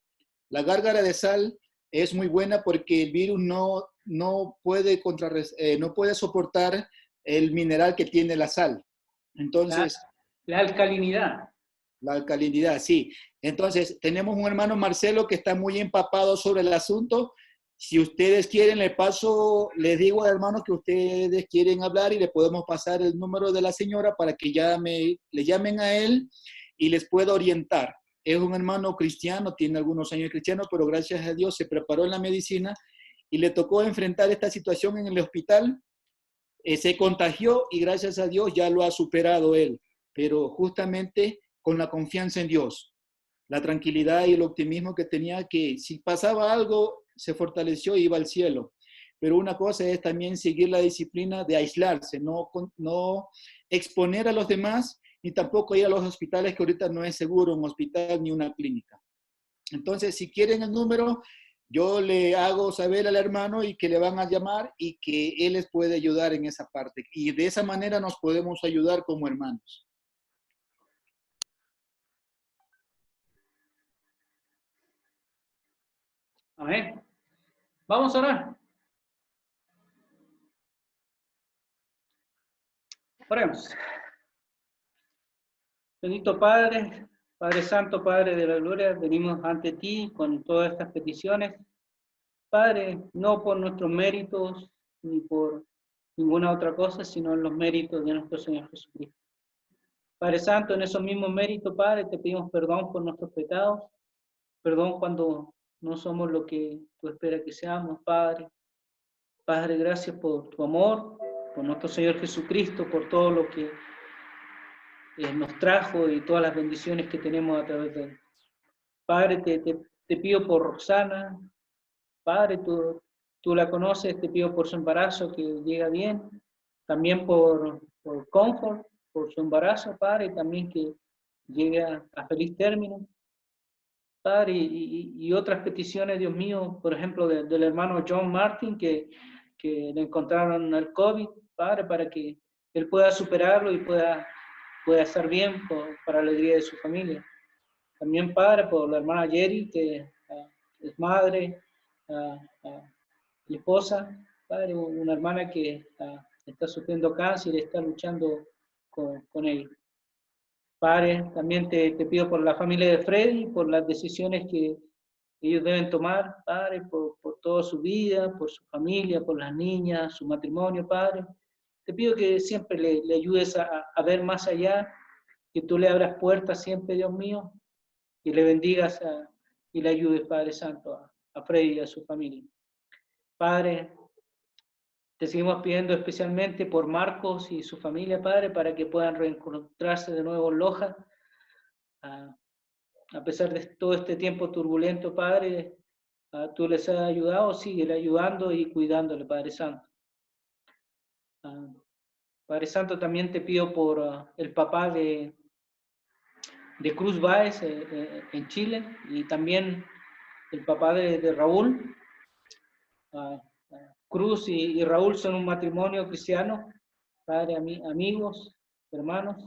La gárgara de sal es muy buena porque el virus no puede soportar el mineral que tiene la sal. Entonces, la alcalinidad. La alcalinidad, sí. Entonces, tenemos un hermano Marcelo que está muy empapado sobre el asunto. Si ustedes quieren, les digo al hermano que ustedes quieren hablar y le podemos pasar el número de la señora para que le llamen a él y les pueda orientar. Es un hermano cristiano, tiene algunos años cristiano, pero gracias a Dios se preparó en la medicina y le tocó enfrentar esta situación en el hospital. Se contagió y gracias a Dios ya lo ha superado él, pero justamente con la confianza en Dios, la tranquilidad y el optimismo que tenía, que si pasaba algo, se fortaleció y iba al cielo. Pero una cosa es también seguir la disciplina de aislarse, no exponer a los demás, ni tampoco ir a los hospitales, que ahorita no es seguro un hospital ni una clínica. Entonces, si quieren el número, yo le hago saber al hermano y que le van a llamar y que él les puede ayudar en esa parte. Y de esa manera nos podemos ayudar como hermanos. Amén. Vamos a orar. Oremos. Bendito Padre, Padre Santo, Padre de la Gloria, venimos ante ti con todas estas peticiones. Padre, no por nuestros méritos ni por ninguna otra cosa, sino en los méritos de nuestro Señor Jesucristo. Padre Santo, en esos mismos méritos, Padre, te pedimos perdón por nuestros pecados, perdón cuando no somos lo que tú esperas que seamos, Padre. Padre, gracias por tu amor, por nuestro Señor Jesucristo, por todo lo que nos trajo y todas las bendiciones que tenemos a través de él. Padre, te pido por Roxana. Padre, tú la conoces, te pido por su embarazo que llega bien. También por Comfort, por su embarazo, Padre, y también que llegue a feliz término. Padre, y otras peticiones, Dios mío, por ejemplo, del hermano John Martin, que le encontraron el COVID, Padre, para que él pueda superarlo y pueda estar bien para la alegría de su familia. También, Padre, por la hermana Jerry, que es madre y esposa, Padre, una hermana que está sufriendo cáncer y está luchando con él. Padre, también te pido por la familia de Freddy, por las decisiones que ellos deben tomar, Padre, por toda su vida, por su familia, por las niñas, su matrimonio, Padre. Te pido que siempre le ayudes a ver más allá, que tú le abras puertas siempre, Dios mío, y le bendigas y le ayudes, Padre Santo, a Freddy y a su familia. Padre, te seguimos pidiendo especialmente por Marcos y su familia, Padre, para que puedan reencontrarse de nuevo en Loja. A pesar de todo este tiempo turbulento, Padre, tú les has ayudado, síguele ayudando y cuidándole, Padre Santo. Padre Santo, también te pido por el papá de Cruz Báez en Chile y también el papá de Raúl. Cruz y Raúl son un matrimonio cristiano, Padre, amigos, hermanos.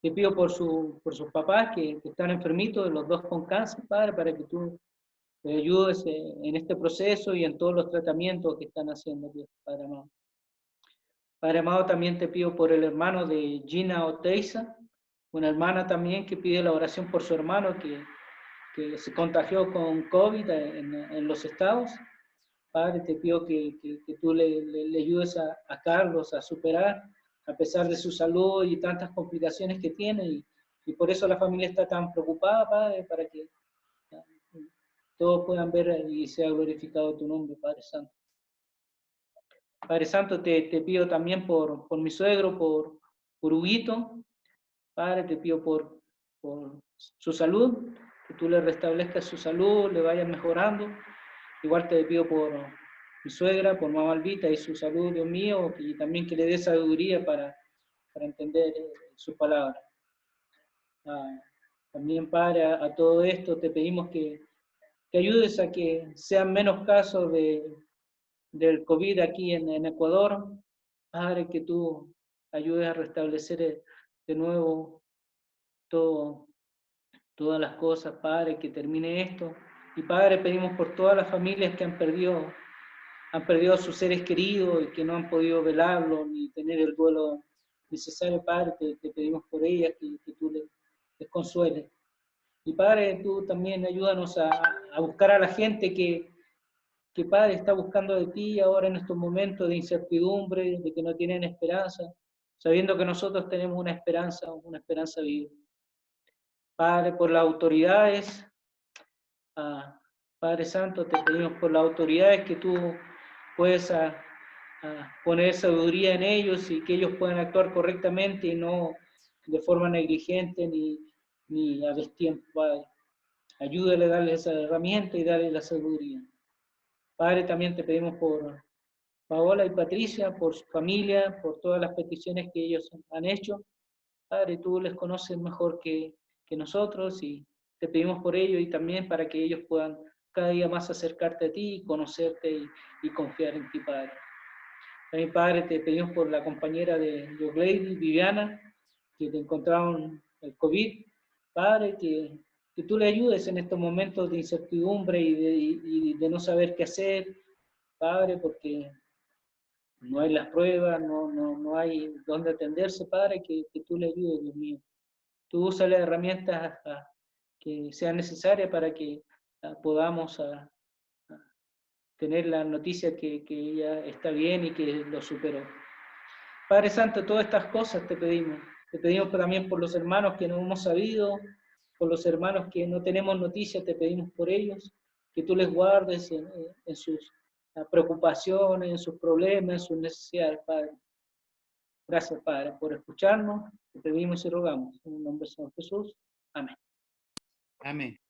Te pido por sus papás que están enfermitos, los dos con cáncer, Padre, para que tú les ayudes en este proceso y en todos los tratamientos que están haciendo, Dios, Padre amado. Padre amado, también te pido por el hermano de Gina Oteiza, una hermana también que pide la oración por su hermano que se contagió con COVID en los estados. Padre, te pido que tú le ayudes a Carlos a superar, a pesar de su salud y tantas complicaciones que tiene, y por eso la familia está tan preocupada, Padre, para que todos puedan ver y sea glorificado tu nombre, Padre Santo. Padre Santo, te pido también por mi suegro, por Huguito. Padre, te pido por su salud, que tú le restablezcas su salud, le vayas mejorando. Igual te pido por mi suegra, por mamá Albita y su salud, Dios mío, y también que le dé sabiduría para entender su palabra. También, Padre, a todo esto te pedimos que ayudes a que sean menos casos del COVID aquí en Ecuador. Padre, que tú ayudes a restablecer de nuevo todas las cosas, Padre, que termine esto. Y Padre, pedimos por todas las familias que han perdido a sus seres queridos y que no han podido velarlo ni tener el duelo necesario, Padre, te pedimos por ellas que tú les consueles. Y Padre, tú también ayúdanos a buscar a la gente que Padre está buscando de ti ahora en estos momentos de incertidumbre, de que no tienen esperanza, sabiendo que nosotros tenemos una esperanza viva. Padre, por las autoridades, Padre Santo, te pedimos por las autoridades que tú puedes poner sabiduría en ellos y que ellos puedan actuar correctamente y no de forma negligente ni a destiempo, Padre. Ayúdale a darle esa herramienta y darle la sabiduría. Padre, también te pedimos por Paola y Patricia, por su familia, por todas las peticiones que ellos han hecho. Padre, tú les conoces mejor que nosotros y te pedimos por ello y también para que ellos puedan cada día más acercarte a ti, conocerte y confiar en ti, Padre. También, Padre, te pedimos por la compañera de Yoglady, Viviana, que te encontraron el COVID. Padre, que tú le ayudes en estos momentos de incertidumbre y de no saber qué hacer, Padre, porque no hay las pruebas, no hay dónde atenderse, Padre, que tú le ayudes, Dios mío. Tú usa las herramientas que sean necesarias para que podamos tener la noticia que ella está bien y que lo superó. Padre Santo, todas estas cosas te pedimos. Te pedimos también por los hermanos que no hemos sabido, por los hermanos que no tenemos noticias, te pedimos por ellos, que tú les guardes en sus preocupaciones, en sus problemas, en sus necesidades, Padre. Gracias, Padre, por escucharnos. Te pedimos y rogamos. En el nombre del Señor Jesús. Amén. Amén.